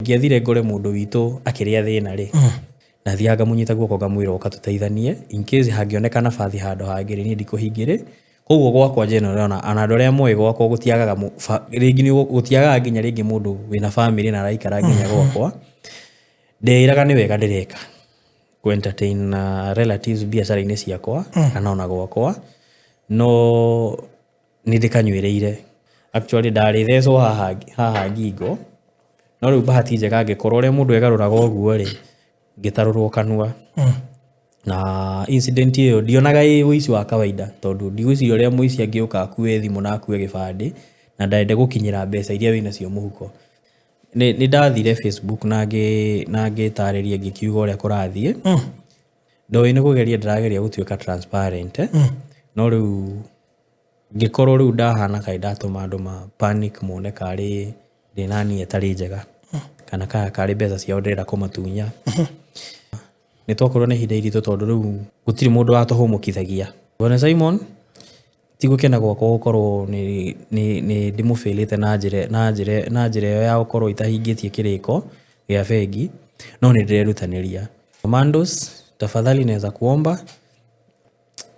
ingĩathire ngore mũndũ witũ akĩrĩa thĩna rĩ na thiaga munyita guoko ngamwĩra oka tũteithanie in case hangĩonekana bathi handũ hangĩ rĩ niĩ ndikũhingĩre koguo gwakwa general ona andũ arĩa moĩ gwakwa gũtiagaga rĩngĩ nĩ gũtiagaga nginya rĩngĩ mũndũ wĩna family na araikara nginya gwakwa ndĩraga nĩ wega ndĩreka ku entertain relatives biacara-inĩ ciakwa kana ona gwakwa no nĩ ndĩkanyuĩrĩire actually ndarĩ thecwo haha ngingo no rĩu bahati njega angĩkorwo ũrĩa mũndũ egarũraga ũguo rĩ ngĩtarũrwo kanua na incident ĩyo ndionaga ĩ ũici wa kawaida tondũ ndigwĩciria ũrĩa mũici angĩũka akue thimũ na akue gĩbandĩ na ndende gũkinyĩra mbeca iria wĩna cio mũhuko nĩ ndathire Facebook na ngĩtarĩria ngĩkiuga ũrĩa kũrathiĩ ndoĩ nĩ kũgeria ndĩrageria gũtuĩka transparent no rĩu ngĩkorwo rĩu ndahana kaĩ ndatũma andũ ma panic mone karĩ ndĩna niĩ tarĩ njega kana karĩ mbeca ciao ndĩrenda kũmatunya nĩ twakorwo na ihinda iritũ tondũ rĩu gũtirĩ mũndũ watũhũmũkithagia Bwana Simon tigũkena gwakwa gũkorwo nĩ ndĩmũbĩlĩte na njĩra ĩyo ya gũkorwo itahingĩtie kĩrĩko gĩa bengi no nĩ ndĩrerutanĩria Commandos tafadhali naweza kuomba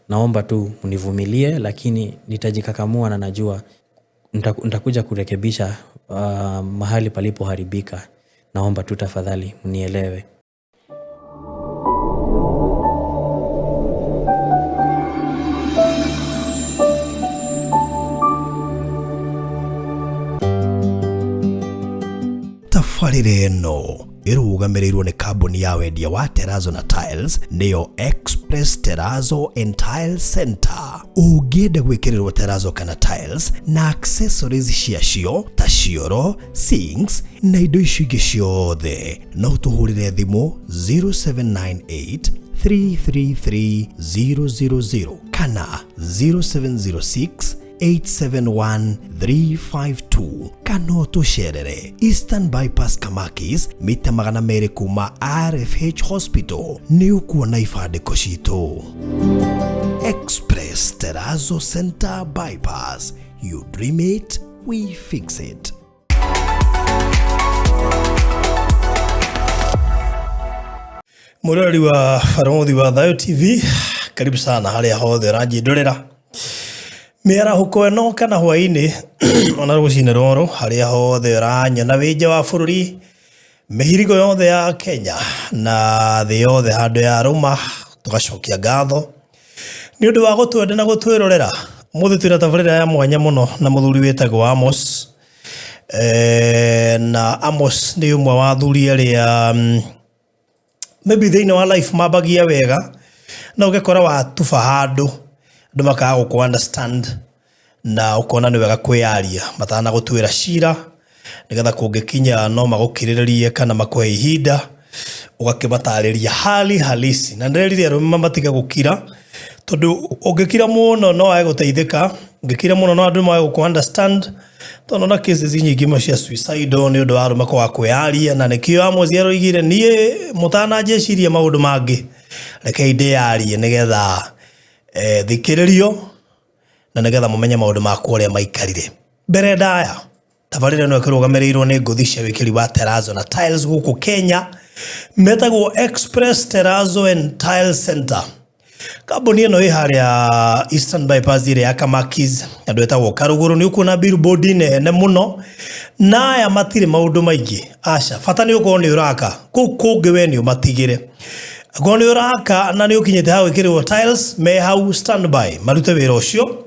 naomba tu mnivumilie lakini nitajikakamua na najua nitakuja kurekebisha mahali palipoharibika naomba tu tafadhali mnielewe tafarĩre ĩno ĩrũgamĩrĩirwo nĩ kambuni ya wendia wa Terrazzo na Tiles nĩyo Express Terrazzo and Tile Center. Ũngĩenda gwĩkĩrĩrwo Terrazzo kana Tiles na accessories ciacio ta cioro, sinks na indo icio ingĩ ciothe no tũhũrĩre thimũ 0798 333 000 kana 0706 871-352 kana tucerere Eastern Bypass Kamakis mita 200 kuma RFH Hospital ni ukuona ifadiko citũ. Express Terrazzo Center Bypass, you dream it, we fix it. Murari wa Faramothi wa Thayo TV, karibu sana harĩa hothe ũranjĩndorera. Mĩarahuko ĩno kana hwaĩ-inĩ ona rũcinĩ rũrũ harĩa hothe ũranyona wĩ nja wa bũrũri mĩhirigo yothe ya Kenya na thĩ yothe handũ ya rũma tũgacokia ngatho nĩ ũndũ wa gũtwenda na gũtwĩrorera. Mũthĩ twĩna tabarĩra ya mwanya mũno na mũthuri wĩtagwo Amos na Amos nĩ ũmwe wa athuri arĩa maybe thĩinĩ wa life mambagia wega na ũgĩkora watuba handũ andũ makaga gũkũ understand na ũkona nĩ wega kwĩyaria matana gũtwĩra cira nĩgetha kũngĩkinya no magũkirĩrĩrie kana makũhe ihinda ũgakĩmatarĩria hali halisi na ndĩrerire arũme matiga gũkira tondũ ũngĩkira mũno no age gũteithĩka ũngĩkira mũno no andũ mage gũkũ understand tondũ na cases nyingĩ cia suicide nĩ ũndũ wa arũme kwaga kwĩyaria na nĩkĩo Amos aroigire niĩ mũtananjĩciria maũndũ mangĩ reke ndĩyarie nĩgetha thikĩrĩrio na nĩgetha mũmenye maũndũ makwa ũrĩa maikarire. Mbere ndaya tabarĩra ĩno ĩkĩrũgamĩrĩirwo nĩ ngũthi cia wĩkĩri wa Terrazzo na Tiles gũkũ Kenya metagwo Express Terrazzo and Tile Center. Kambuni ĩno ĩ harĩa Eastern Bypass ĩrĩa ya Kamakis andũ etagwo Karuguru nĩ ũkuona billboard nene mũno na aya matirĩ maũndũ maingĩ aca bata nĩ ũkorwo nĩ ũraka kũu kũngĩ we nĩ ũmatigĩre Goni uraka na ni ukinyete hau ikiriwo Tiles me hau standby marute wira ucio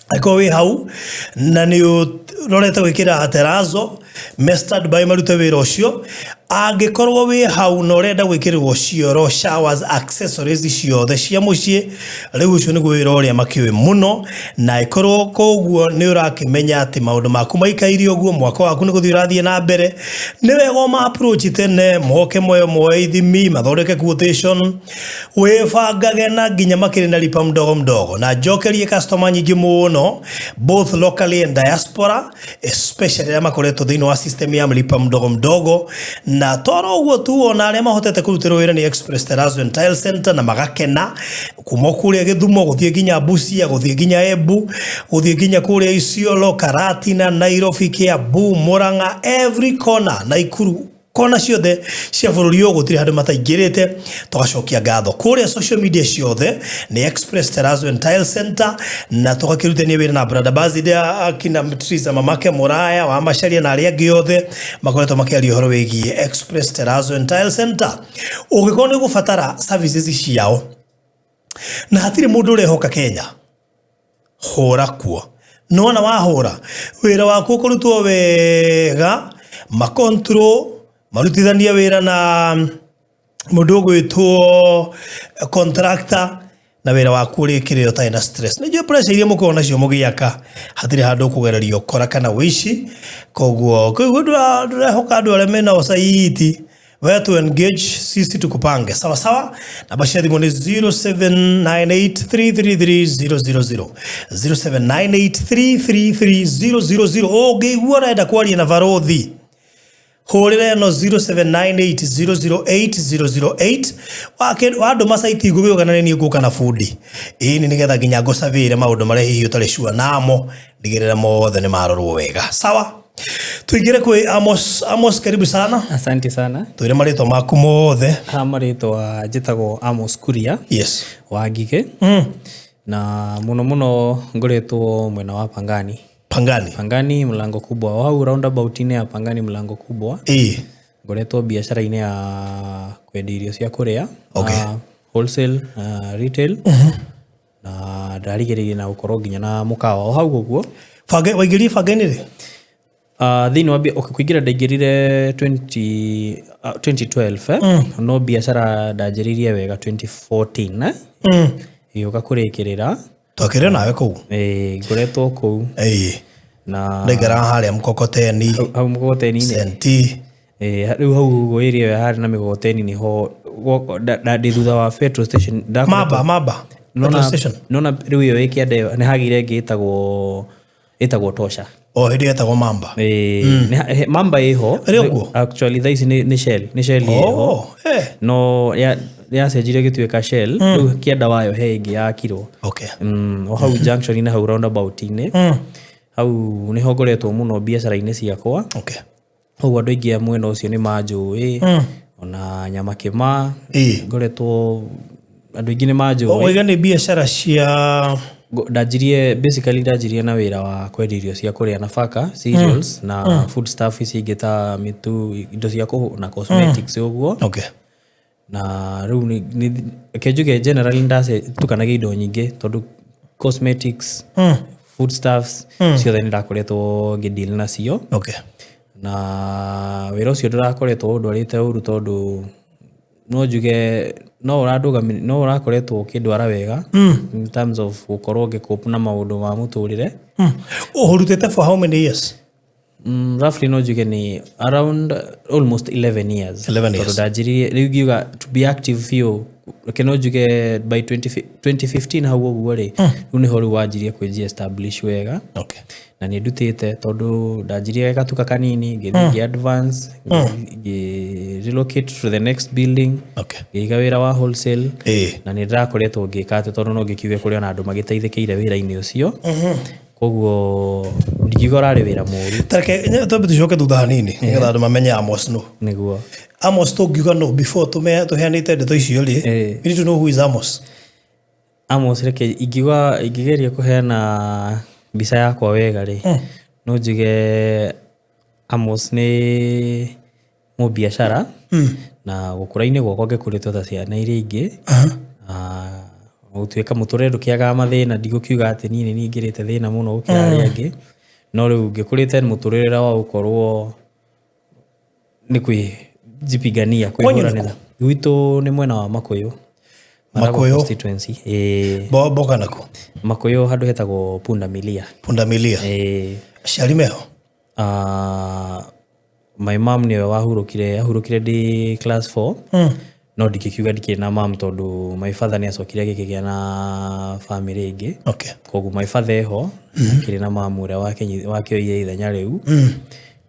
ako we hau na ni urorete gwikira Terrazzo me standby marute wira ucio angĩkorwo we hau no renda gwikirwo cioro showers accessories ciothe cia mucii riu ucio ni gwira uria makiwe muno na ikorwo koguo ni urakimenya ati maundu maku maikairio guo mwaka waku ni guthii urathie na mbere ni wega ma approach tene moke moyo ithimi mathondeke quotation we bangage na nginya makiri na lipa mdogo na jokerie customer nyingi muno both locally and diaspora especially ya makoreto thini wa system ya lipa mdogo na toro uguo tu ona arĩa mahotete kũrutĩrwo wĩra ni Express Terrazzo and Tile Center na magakena kuma kũrĩa Gĩthumo gũthiĩ nginya Busia gũthiĩ nginya Embu gũthiĩ nginya kũrĩa Isiolo Karatina Nairobi Kiambu Murang'a every corner Naikuru kona ciothe cia bururi uyu gutiri handu mataingirite tugacokia ngatho kuria social media ciothe ni Express Terrazzo and Tile Center na tugakirutania wira na brother Bazide akina Mtriza mamake Muraya wa Macharia na aria angi othe makoretwo makiaria horo wigie Express Terrazzo and Tile Center ugikorwo ni gubatara services ciao na hatiri mundu urehoka Kenya hora kuo nona wahora wira waku ukurutwo wega makontrol marutithania wira na mundu gwitwo contractor na wira waku urikiriro tai na stress ni pressure iria mukona cio mugiaka hatiri handu kugererio kora kana wishi koguo ndurahoka andu aria mena osaiti where to engage sisi tukupange sawa sawa na bashia thimu ni 0798333000 0798333000 ogeigua renda kwaria na varothi horire no 0798008008 wandu masaiti ngugiyogana ni nguka na fundi ini nigetha nginya ngocavire maundu maria hihi utari sure namo ndigirira mothe ni marorwo wega sawa tuigire kwi Amos karibu sana asante sana twire marito maku mothe marito njitagwo Amos Kuria yes Wangige na muno ngoretwo mwena wa Pangani mlango kubwa wao roundabout ine ya Pangani mlango kubwa ngoretwo biashara ine ya kwendia irio cia kuria wholesale retail na ndarigereire na gukorwo nginya na mukawa hau guguo waingiri Pangani ri thini wa kuingira ndaingirire 2012 no biashara ndajiririe wega 2014 yoka kurikirira twakire nawe kuu ngoretwo kuu na ndaigara haria mkokoteni au mkokoteni senti riu hau area ya hari na mkokoteni ni ho ndi thutha wa petrol station maba petrol station nona riu yo ikiande ni hagire ngitagwo tosha hindi etagwo mamba mamba iho actually this ni shell iho no ya sejire gituika shell riu kienda wayo he ingi ya kiro hau junction ina hau roundabout ine hau ni hongoretwo muno biashara ine ciakwa hau andu ingi mwena ucio ni manjui ona nyama kima ngoretwo andu ingi ni manjui oiga ni biashara cia ndajirie na wira wa kwendia irio cia kuria nafaka cereals na food stuff icingita mitu indo cia na cosmetics uguo na riu ni kejuge generally ndase tukanaga indo nyingi tondu cosmetics food stuffs ciothe ni ndakoretwo ngideal nacio na wira ucio ndirakoretwo ndwarite uru tondu no njuge no urakoretwo ukindwara wega in terms of gukorwo ngikopa na maundu ma muturire uhurutete for how many years roughly no njuge ni around almost 11 years ndajiri riu ngiuga to be active few keno njuge by 2015 hau uguo ri riu ni ho wanjirie kwenji establish wega na ni ndutite tondu ndajirie gatuka kanini ngi advance ngi relocate to the next building ngiga wira wa wholesale na ni ndakoretwo ngikate tondu no ngikiuge kuri ona andu magiteithikire wira-ini ucio koguo ndigigora ri wira muru tareke tobe tucoke thutha hanini nigetha andu mamenye Amos no niguo Amos tungiuga no before tuheanite ndeto icio ri we need to know who is Amos reke ingigeria kuheana bisa yakwa wega ri no njuge Amos ni mu biashara na gukura-ini gwakwa ngikurite ta ciana iria ingi gutuika muturire ndukiaga mathina ndigukiuga ati ni ngirite thina muno gukira aria angi no riu ngikurite muturire wa gukorwo ni jipigania kuihuranira gwitu ni mwena wa Makuyu constituency boka nako Makuyu handu hetagwo Punda Milia ciari meho my mom niwe wahurukire ndi class 4 no ndikikiuga ndikina mam tondu my father ni acokire gikigia na family ingi koguo my father eho kiri na mam uria wake oire ithenya riu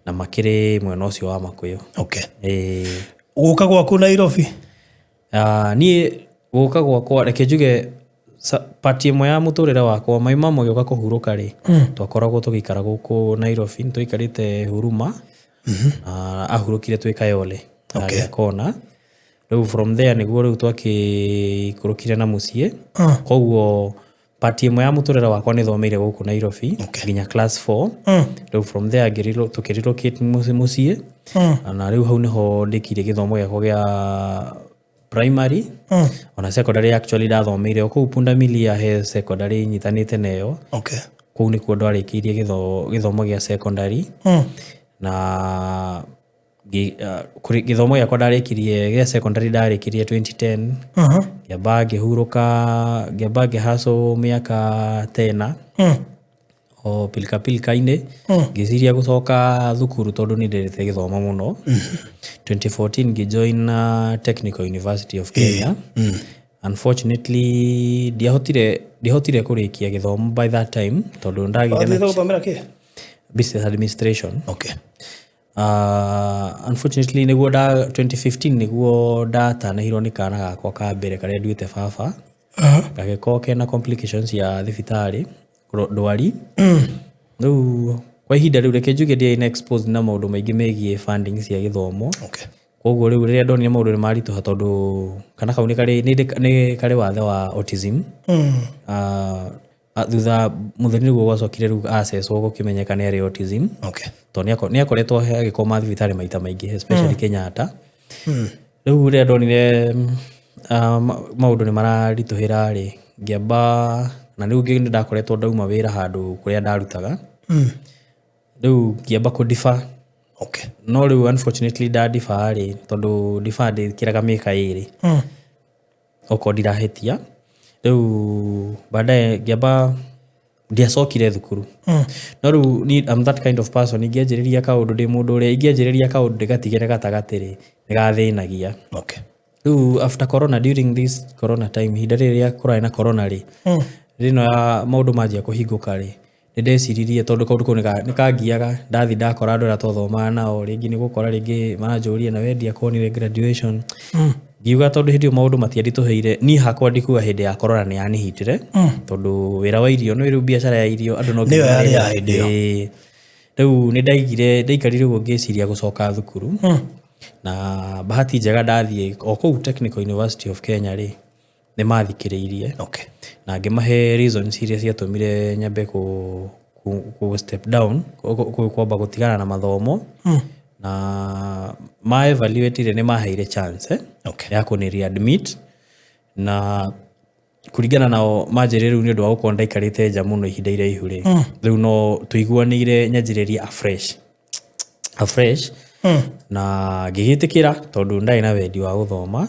na makiri mwena ucio wa Makuyu guka gwaku Nairobi ni guka gwakwa reke njuge pati imwe ya muturire wakwa my mom agioka kuhuruka ri twakoragwo tugikara guku Nairobi tuikarite Huruma ahurukire twĩ Kayole harĩa kona. Rĩu from there nĩguo rĩu twakikurukire na muciĩ. Koguo part ĩmwe ya mũtũrĩre wakwa nĩ thomeire gũkũ Nairobi nginya class 4. Rĩu from there tũkĩrelocate muciĩ. Na rĩu hau nĩho ndĩkire gĩthomo gĩakwa gĩa primary. Ona secondary actually ndathomeire kũu Punda Milia he secondary nyitanĩte nayo. Kũu nĩkuo ndarĩkĩirie gĩthomo gĩa secondary. Na gĩthomo gĩakwa ndarĩkirie gĩa secondary ndarĩkirie 2010. Ngĩamba ngĩhustle mĩaka 10 o pilika-inĩ. Ngĩciria gũcoka thukuru tondũ nĩ ndendete gĩthomo mũno. 2014 ngĩjoin Technical University of Kenya. Unfortunately ndiahotire kũrĩkia gĩthomo by that time tondũ ndagire business administration. Unfortunately nĩguo 2015 nĩguo ndatanahirwo nĩ kana gakwa ka mbere karĩa nduĩte baba. Gagĩkorwo kena complications ya thibitarĩ ndwari. Rĩu kwa ihinda rĩu reke njuge ndiarĩ exposed na maũndũ maingĩ megiĩ funding cia gĩthomo. Koguo rĩu rĩrĩa ndonire maũndũ nĩ maritũha tondũ kana kau nĩ karĩ wathe wa autism. Thutha mũthenya nĩguo gwacokire rĩu accesswo gũkĩmenyeka nĩ arĩ autism. Tondũ nĩakoretwo agĩkoma thibitarĩ maita maingĩ especially Kenyatta. Rĩu rĩrĩa ndonire maũndũ nĩ mararitũhĩra rĩ ngĩamba na rĩu ndakoretwo ndauma wĩra handũ kũrĩa ndarutaga. Rĩu ngĩamba kũdifa. No rĩu unfortunately ndadifa rĩ tondũ difa ndĩkĩraga mĩaka 2 okorwo ndirahĩtia. Rĩu baadaye ngĩamba ndiacokire thukuru. No rĩu I'm that kind of person ingĩanjĩrĩria kaũndũ ndĩ mũndũ ũrĩa ingĩanjĩrĩria kaũndũ ndĩgatigĩre gatagatĩ rĩ nĩgathĩnagia. Rĩu after corona, during this corona time, ihinda rĩrĩa kũrarĩ na corona rĩ rĩno ya maũndũ manjia kũhingũka rĩ nĩndeciririe tondũ kaũndũ kau nĩkangiaga ndathi ndakora andũ arĩa twathomaga nao rĩngĩ nĩgũkora rĩngĩ maranjũria na wendia kuonire graduation. Ngiuga tondũ hĩndĩ ĩyo maũndũ matianditũhĩire niĩ hakwa ndikuga hĩndĩ ya corona nĩ yanihitire tondũ wĩra wa irio nĩ rĩu biacara ya irio andũ no nginya rĩu nĩndaikarire ũguo ngĩciria gũcoka thukuru. Na bahati njega ndathiĩ o kũu Technical University of Kenya rĩ nĩmathikĩrĩirie. Na ngĩmahe reasons iria ciatũmire nyambe ku step down kwamba gũtigana na mathomo. Na evaluate nĩmaheire chance ya kũnĩ readmit. Na kũringana nao manjĩrĩire rĩu nĩ ũndũ wa gũkorwo ndaikarĩte nja mũno ihinda iraihu rĩ rĩu no tũiguanĩire nyanjĩrĩrie afresh. Na ngĩgĩtĩkĩra tondũ ndarĩ na wendi wa gũthoma.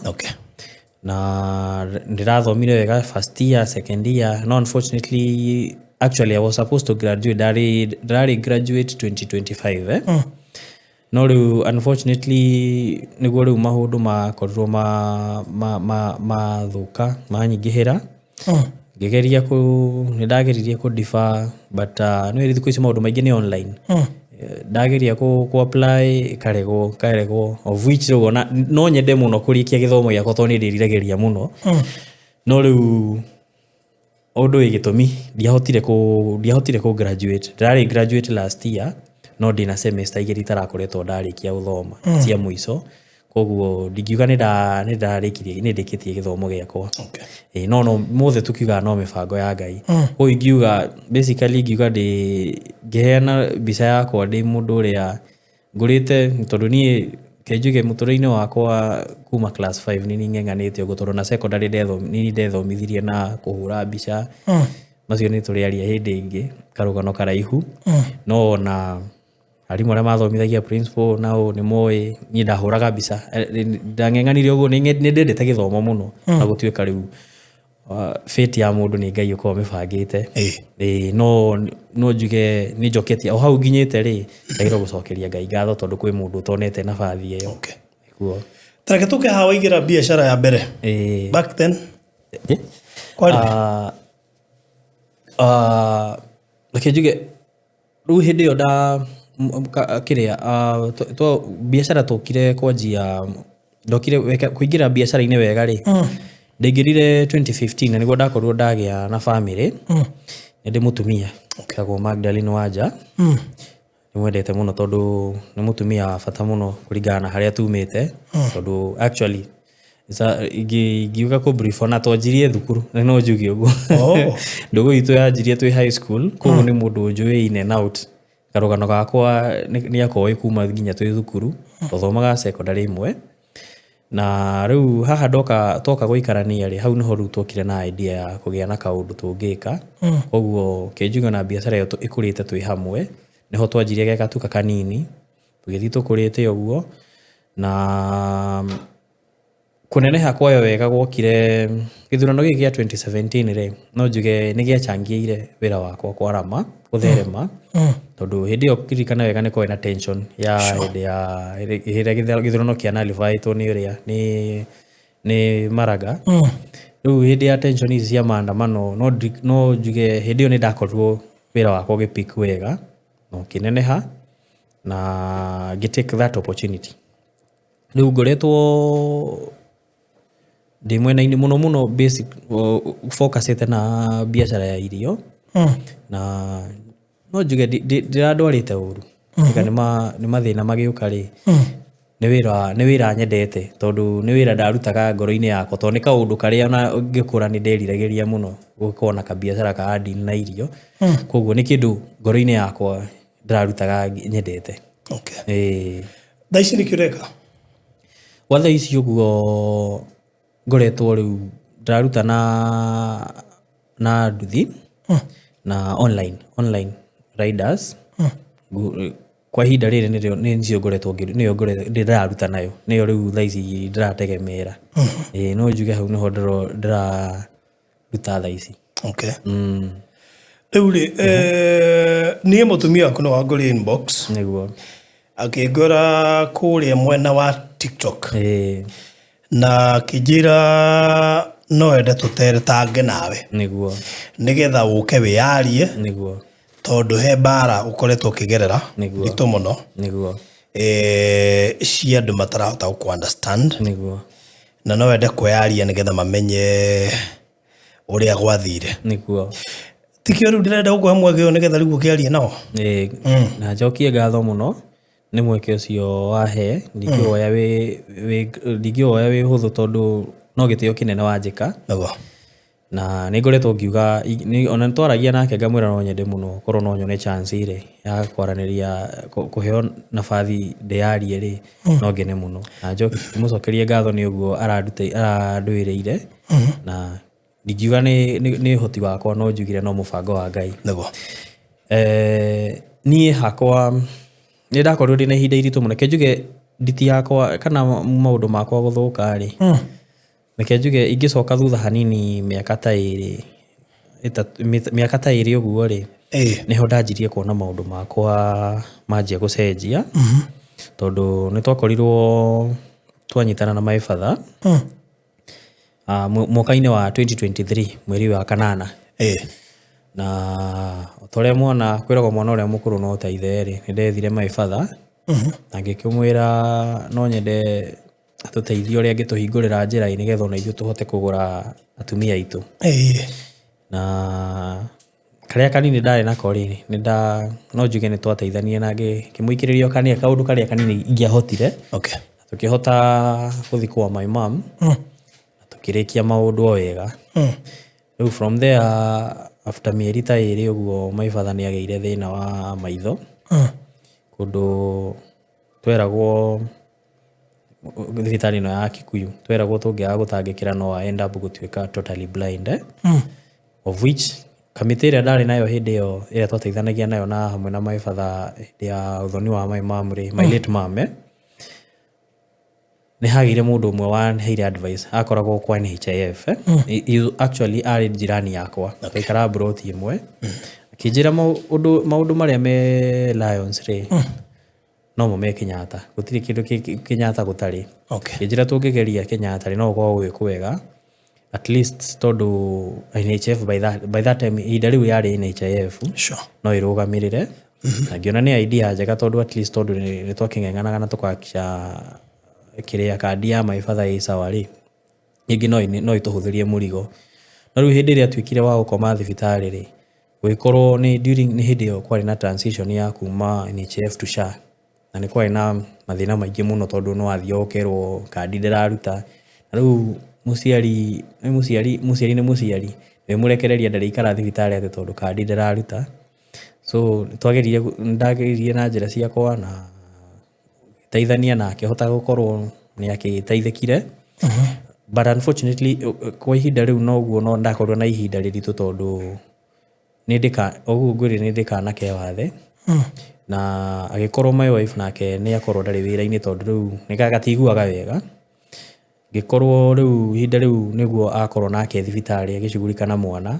Na ndĩrathomire wega first year, second year. No unfortunately actually I was supposed to graduate ndĩrarĩ graduate 2025. No rĩu unfortunately nĩguo rĩu maũndũ makorirwo mathũka manyingĩhĩra. Ngĩgeria nĩndageririe kũdifa but nĩ thikũ ici maũndũ maingĩ nĩ online. Ndageria ku-apply karegwo of which no nyende mũno kũrĩkia gĩthomo gĩakwa tondũ nĩndĩriragĩria mũno. No rĩu ũndũ wĩgĩtũmi ndiahotire ku graduate. Ndarĩ graduate last year no ndĩ na semester 2 itarakoretwo ndarĩkia gũthoma cia mũico. Koguo ndingiuga nĩndĩkĩtie gĩthomo gĩakwa. No mothe tukiuga no mĩbango ya Ngai. Koguo ingiuga basically ingiuga ngĩheana mbica yakwa ndĩ mũndũ ũrĩa ngũrĩte tondũ niĩ kenjuge mũtũrĩre-inĩ wakwa kuma class 5 nĩ ng'eng'anĩte ũguo tondũ na secondary ndethomithirie na kũhũra mbica. Macio nĩ tũrĩaria hĩndĩ ĩngĩ karũgano karaihu. No na arimũ arĩa mathomithagia principal nao nĩ moĩ niĩ ndahũraga mbica. Ndang'eng'anire ũguo nĩndendete gĩthomo mũno na gũtuĩka rĩu fate ya mũndũ nĩ Ngai ũkorwo mĩbangĩte. No njuge nĩ njoketie o hau nginyĩte rĩ ndagĩrĩirwo gũcokeria Ngai ngatho tondũ kwĩ mũndũ ũtonete nabathi ĩyo. Tareke tũke haha waingĩra biacara ya mbere back then reke njuge rĩu hĩndĩ ĩyo kĩrĩa biacara tũkire kwanjia ndokire kũingĩra biacara-inĩ wega rĩ ndaingĩrire 2015 na nĩguo ndakorirwo ndagĩa na family. Nĩ ndĩ mũtumia etagwo Magdalene Wanja. nimwendete muno tondu ni mutumia wa bata muno kuringana na haria tumite tondu actually ingiuga ku brief ona twanjirie thukuru no njuge uguo ndugu itu yanjirie twi high school koguo ni mundu njui in and out karugano gakwa ni akoi kuma nginya twi thukuru tuthomaga secondary imwe na riu haha toka guikarania ri hau niho twokire na idea ya kugia na kaundu tungika koguo kinjuga na biashara yo ikurite twi hamwe niho twanjirie geka tuka kanini tugithi tukurite uguo na kuneneha kwayo wega gwokire githurano giki gia 2017 ri no njuge ni giachangiire wira wakwa kwa rama gutherema tondu hindi yo kirikana wega ni kwena tension ya hindi ya githurano kia nalivaitwo ni uria ni Maraga riu hindi ya tension ici cia maandamano no njuge hindi yo ni ndakorirwo wira wakwa gipik wega no kineneha na gitake that opportunity riu ngoretwo ndi mwena-ini muno basic focusite na biashara ya irio na no njuge ndiradwarite uru ni mathina magiuka ri ni wira nyendete tondu ni wira ndarutaga ngoro-ini yakwa tondu ni kaundu karia ona ngikura ni nderiragiria muno gukorwo na kabiashara ka deal na irio koguo ni kindu ngoro-ini yakwa ndarutaga nyendete thaici ni kireka watha ici uguo ngoretwo riu ndaruta na nduthi na online riders kwa hinda riri nicio ngoretwo ndiraruta nayo niyo riu thaici ndirategemera no njuge hau niho ndiraruta thaici riu ri nie mutumia waku no wangore inbox niguo akingora kuria mwena wa TikTok na kijira no ende tuteretange nawe niguo nigetha uke wiarie niguo tondu he bara ukoretwo ukigerera gitu muno niguo cia andu matarahota ku understand niguo na no ende kwearia nigetha mamenye uria gwathire niguo tikio riu ndirenda gukuhe mweke uyu nigetha riu ukiarie nao na njokie ngatho muno ni mweke ucio wahe ndingioya wi huthu tondu no gitio kinene wanjika na ni ngoretwo ngiuga ona ntwaragia nake ngamwira no nyende muno korwo no nyone chance ire ya kwaraniria kuheo nafathi ndiarie ri no ngene muno na njoki mucokerie ngatho ni uguo aranduireire na ndingiuga ni hoti wakwa no njugire no mubango wa Ngai nie hakwa ni ndakorirwo ndina ihinda iritu muno kenjuge nditi yakwa kana maundu makwa guthuka ri reke njuge ingicoka thutha hanini miaka ta iri uguo ri niho ndanjirie kuona maundu makwa manjia gucenjia tondu ni twakorirwo twanyitana na maifatha mwaka-ini wa 2023 mweri wa kanana na toria mwana kwiragwo mwana uria mukuru no taithe ri ni ndethire maifatha na ngikimwira no nyende atuteithie uria ngituhingurira njira ini getho na ithu tuhote kugura atumia itu na karia kanini ndari nako ri no njuge ni twateithanie na ngimwikiririo kania kaundu karia kanini ingiahotire tukihota kuthi kwa my mom tukirikia maundu wega riu from there after mieri ta iri uguo maifatha ni ageire thina wa maitho kundu tweragwo thibitari no ya Kikuyu tweragwo tungiaga gutangikira no end up gutuika totally blind of which kamiti ria ndari nayo hindi yo ira twateithanagia nayo na hamwe na maifatha hindi ya uthoni wa my mom ri my late mom ni hagire mundu umwe wa heire advice akoragwo kwa NHIF actually ari jirani yakwa ikara broti imwe akijira maundu maria me Lions ri no mume Kenyatta gutiri kindu Kenyatta gutari kijira tungigeria Kenyatta ri no kwa gwikuwega at least tondu NHIF by that time idariu yari NHIF no irugamirire na ngiona ni idea njega tondu at least tondu ni twaking'ang'anaga na tukakisha kiria kandi ya maifatha i sawari ingi no ituhuthirie murigo na riu hindi ria twikire wa gukoma thibitari ri gwikorwo ni during ni hindi yo kwari na transition ya kuma NHIF to SHA na ni kwari na mathina maingi muno tondu no athio kerwo kandi ndiraruta na riu muciari ni muciari we murekereria ndarikara thibitari ate tondu kandi ndiraruta so ndageririe na njira ciakwa na teithania na akihota gukorwo ni akiteithikire but unfortunately kwa ihinda riu noguo no ndakorwo na ihinda riritu tondu oguo ngwiri ni ndikana ke wathe na agikorwo my wife nake ni akorwo ndari wira-ini tondu riu nikagatigwaga wega gikorwo riu ihinda riu niguo akorwo nake thibitari agicugurikana mwana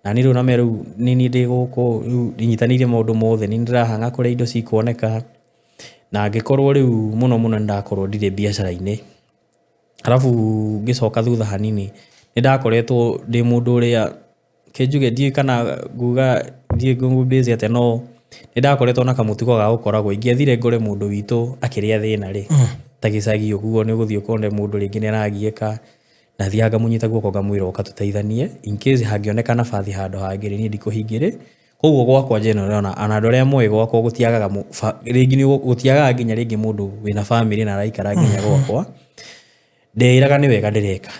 na ni riu na meru ni ndi guku nyitanire maundu mothe ni ndirahanga kuria indo cikuoneka na ngikorwo riu muno ndakorwo ndire biacara-ini alafu ngicoka thutha hanini ni ndakoretwo ndi mundu uria kenjuge ndie kana nguga ndie busy ate no ni ndakoretwo na kamutigo ga gukoragwo ingiathire ngore mundu witu akiria thina ri ta gicagi uguo ni guthio konde mundu ringi ni aragieka na thianga munyita guoko ngamwira ukatuteithanie in case hangioneka nabathi handu hangiri ni ndikuhingire koguo gwakwa general na anadore amwe gwakwa gutiagaga ringi ni gutiagaga nginya ringi mundu wina family na araikara nginya gwakwa ndeiraga ni wega ndireka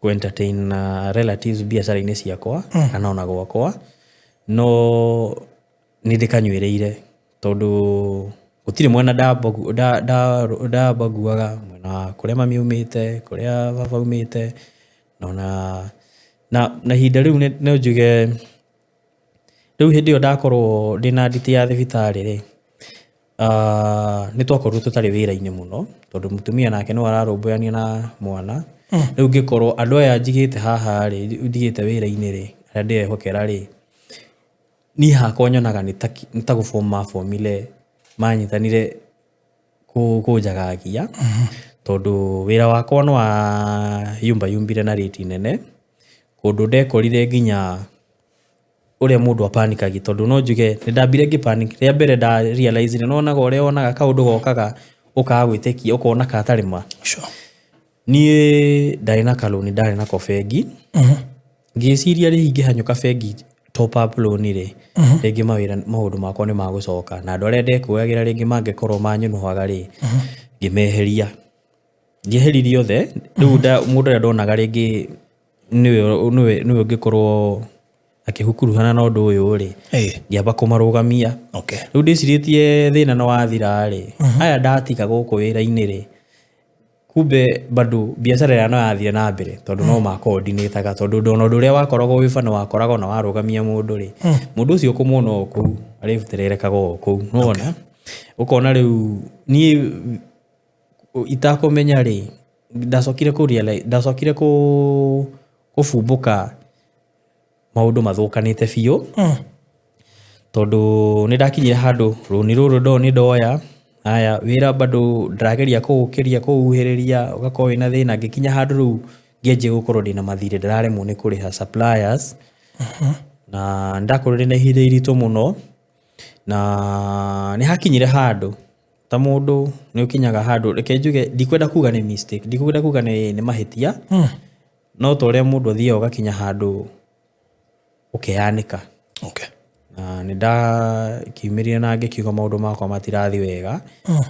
ku entertain relatives biacara-ini ciakwa kana ona gwakwa no ni ndikanywireire tondu gutire mwena ndabaguaga mwena kuria mami umite kuria baba umite na hinda riu no njuge riu hindi yo ndakorwo ndina nditi ya thibitari ri ni twakorwo tutari wira-ini muno tondu mutumia nake no ararumbuania na mwana riu ngikorwo andu aya njigite haha ri ndigite wira-ini ri aria ndihokera ri ni hakwa nyonaga ni ta gufoma formule manyitanire kunjagagia tondu wira wakwa no wa yumbire na rate nene kundu ndekorire nginya uria mundu apanikagi tondu no njuge ni ndambire ngipanic ria mbere nda realize no naga uria onaga kaundu gokaga ukagwitekia ukona katarima nie ndari na kaloni ndari na kofegi ngiciria ri ingihanyuka fegi top up loan ri ringi mawira maundu makwa ni magucoka na andu aria ndekuagira ringi mangikorwo manyunuhaga ri ngimeheria ngiheririe othe riu mundu uria ndonaga ringi niwe ngikorwo akihukuruhana na undu uyu ri ngiamba kumarugamia riu ndiciritie thina no wathira ri aya ndatiga guku wira-ini ri kumbe bado biacara ya no yathire na mbere tondu no ma coordinate tondu ndona undu uria wakoragwo wifano wakoragwo na warugamia mundu ri mundu ucio kumwona oku arifutererekaga oku nona ukona riu ni itakumenya ri ndacokire kufumbuka maundu mathukanite biu tondu ni ndakinyire handu runi ruru ni ndoya aya wira bado ndirageria kuukiria kuuhiriria ugakorwo wina thina ngikinya handu riu ngienje gukorwo ndina mathire ndiraremwo ni kuriha suppliers na ndakorwo ndina ihinda iritu muno na ni hakinyire handu ta mundu ni ukinyaga handu reke njuge ndikwenda kuga ni mistake ndikwenda kuga ni mahitia no to ria mundu athia ugakinya handu ukianika na ni ndakiumiria na ngikiuga maundu makwa matirathi wega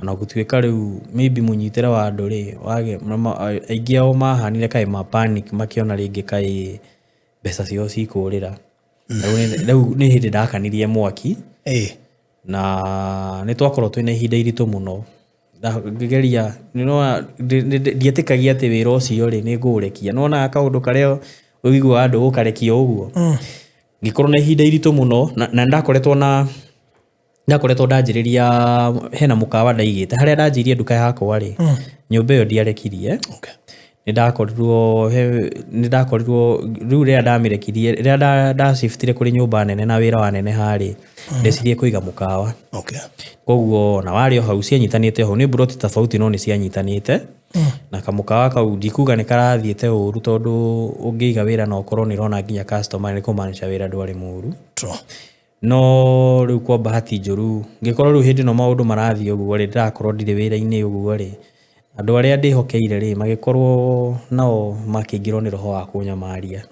na gutuika riu maybe munyitire wa andu ri wage aingi ao mahanire kai ma panic makiona ringi kai mbeca cio cikurira riu ni hindi ndakanirie mwaki na ni twakorwo twina ihinda iritu muno ngigeria ndietikagia ati wira ucio ri ni ngurekia nona kaundu karia uigua andu ukarekia uguo ngikorwo na ihinda iritu muno na ndakoretwo ndanjiriria hena mukawa ndaigite haria ndanjirie nduka yakwa ri nyumba iyo ndiarekirie ni ndakorirwo riu ria ndamirekirie ria nda shiftire kuri nyumba nene na wira wa nene hari ndecirie kuiga mukawa koguo na wari hau cianyitanite ho ni broti tofauti no ni cianyitanite na kamukawa kau ndikuga ni karathiete uru tondu ungiiga wira na ukorwo ni rona nginya customer ni kumanisha wira ndwari muru no riu kwa bahati njuru ngikorwo riu hindi no maundu marathie uguo ri ndirakorwo ndire wira-ini uguo ri andu aria ndihokeire ri magikorwo nao makingirwo ni roho wa kunyamaria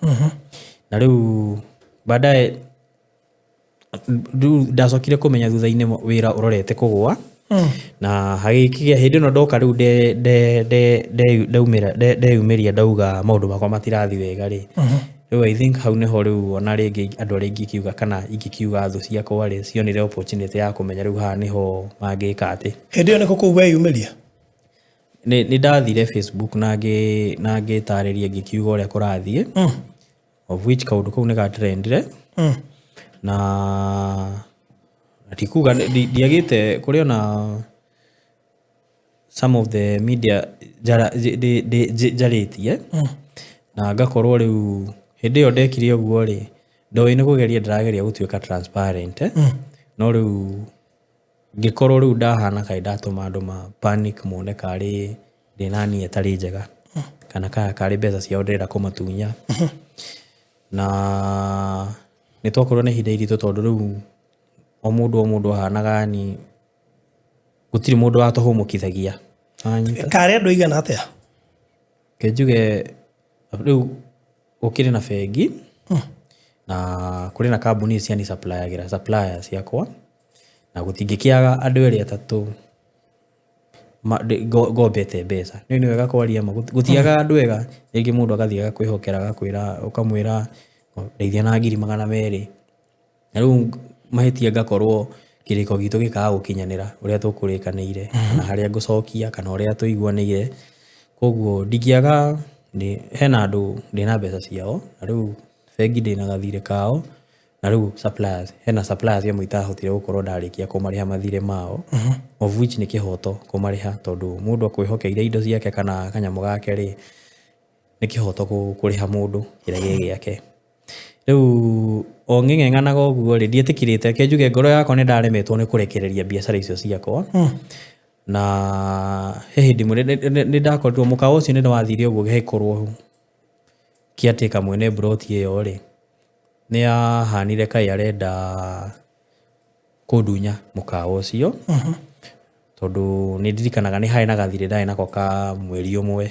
na riu baadaye ndacokire kumenya thutha-inĩ wĩra ũrorete kũgũa na hagĩkinya hĩndĩ ĩno ndoka rĩu ndeyumĩria ndauga maũndũ makwa matirathi wega rĩ rĩu I think hau nĩho rĩu ona rĩngĩ andũ arĩa ingĩkiuga kana ingĩkiuga thũ ciakwa rĩ cionire opportunity ya kũmenya rĩu haha nĩho mangĩka atĩ. Hĩndĩ ĩyo nĩkũ kũu weyumĩria? Nĩ ndathire Facebook na ngĩtarĩria ngĩkiuga ũrĩa kũrathiĩ of which kaũndũ kau nĩ gatrendire na atikuga ndiagĩte kũrĩ ona some of the media njarĩtie na ngakorwo rĩu hĩndĩ ĩyo ndekire ũguo rĩ ndoĩ nĩ kũgeria ndĩrageria gũtuĩka transparent no rĩu ngĩkorwo rĩu ndahana kaĩ ndatũma andũ ma panic mone karĩ ndĩna niĩ tarĩ njega kana karĩ mbeca ciao ndĩrenda kũmatunya na nĩ twakorwo na ihinda iritũ tondũ rĩu o mũndũ ahanaga ni gũtirĩ mũndũ watũhũmũkithagia. Karĩ andũ igana atĩa? Kenjuge rĩu ũkĩrĩ na bengi na kũrĩ na kambuni cia supplier ciakwa na gũtingĩkĩaga andũ erĩ atatũ ngombete mbeca nĩ wega kwaria ma gũtiaga andũ ega rĩngĩ mũndũ agathiĩ agakwĩhokera agakwĩra ũkamwĩra ndeithia na 200,000 na rĩu mahĩtia ngakorwo kĩrĩko gitũ gĩkaga gũkinyanĩra ũrĩa tũkũrĩkanĩire na harĩa ngũcokia kana ũrĩa tũiguanĩire koguo ndingĩaga hena andũ ndĩna mbeca ciao na rĩu bengi ndĩna gathirĩ kao na rĩu hena suppliers amwe itahotire gũkorwo ndarĩkia kũmarĩha mathirĩ mao of which nĩ kĩhoto kũmarĩha tondũ mũndũ akwĩhokeire indo ciake kana kanyamũ gake rĩ nĩ kĩhoto kũrĩha mũndũ kĩrĩa gĩake. Rĩu o ng'eng'anaga ũguo rĩ ndietĩkĩrĩte kenjuge ngoro yakwa nĩ ndaremetwo nĩ kũrekereria biacara icio ciakwa na he hĩndĩ ĩmwe nĩ ndakorirwo mũkawa ũcio nĩ wathire ũguo gĩkorwo kĩatĩka mwene broti ĩyo rĩ nĩ ahanire kaĩ arenda kũndunya mũkawa ũcio tondũ nĩ ndirikanaga nĩ harĩ na gathirĩ ndarĩ nako ka mweri ũmwe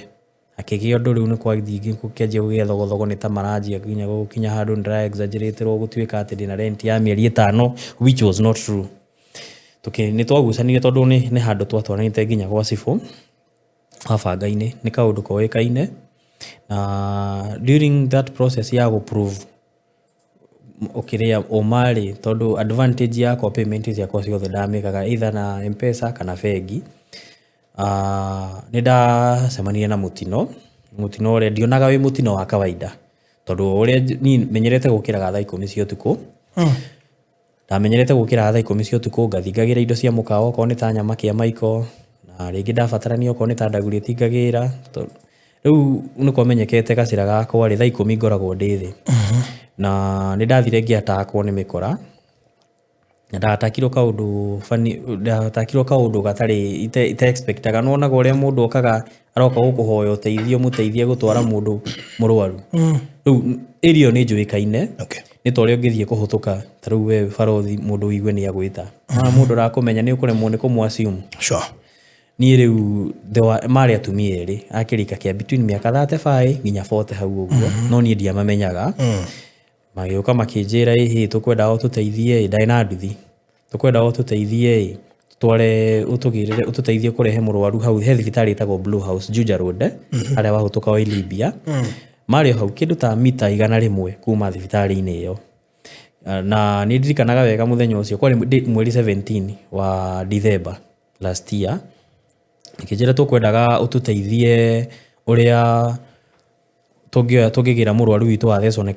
akĩgĩa ũndũ rĩu nĩ kwathiĩ gũkĩanjia gũgĩa thogothogũ nĩ ta maranjia nginya gũkinya handũ ndĩra exaggeratewo gũtuĩka atĩ ndĩna rent ya mĩeri 5 which was not true. Nĩ twagucanire tondũ nĩ handũ twatwaranĩte nginya gwa cibũ Kabanga-inĩ nĩ kaũndũ koĩkaine na during that process ya gũprove ũkĩrĩa ũmarĩ tondũ advantage yakwa payment ciakwa ciothe ndamĩkaga either na M-Pesa kana bengi. Nĩ ndacemanirie na mũtino ũrĩa ndionaga wĩ mũtino wa kawaida tondũ ũrĩa niĩ menyerete gũkĩraga thaa 10 cia ũtukũ ndamenyerete gũkĩraga thaa 10 cia ũtukũ ngathingagĩra indo cia mũkawa okorwo nĩ ta nyama kĩa maiko na rĩngĩ ndabatarania okorwo nĩ ta ndagũrĩti ngagĩra rĩu nĩ kwamenyekete gacĩra gakwa rĩ thaa 10 ngoragwo ndĩ thĩ na nĩ ndathire ngĩatakwo nĩ mĩkora na ndatakirwo kaũndũ gatarĩ ite-expectaga nonaga ũrĩa mũndũ okaga aroka gũkũhoya ũteithio mũteithie gũtwara mũndũ mũrwaru rĩu ĩrio nĩ njũĩkaine nĩ ta ũrĩa ũngĩthiĩ kũhũtũka ta rĩu we barothi mũndũ wigue nĩ agwĩta mũndũ ũrakũmenya nĩ ũkũremwo nĩ kũmũ-assume niĩ rĩu marĩ atumia erĩ akĩrika kĩa between mĩaka 35 nginya 40 hau ũguo no niĩ ndiamamenyaga magĩũka makĩnjĩra ĩhĩ tũkwenda o tũteithie ndarĩ na nduthi tũkwenda o tũteithie tware ũtũteithie kũrehe mũrwaru hau he thibitarĩ ĩtagwo Blue House Juja Road harĩa wahũtũka wa Libya marĩ hau kĩndũ ta mita 100 kuma thibitarĩ-inĩ ĩyo na nĩ ndirikanaga wega mũthenya ũcio kwarĩ mweri 17 wa December last year nikĩnjĩra tũkwendaga ũtũteithie ũrĩa tũngĩgĩra mũrwaru witũ wathecwo na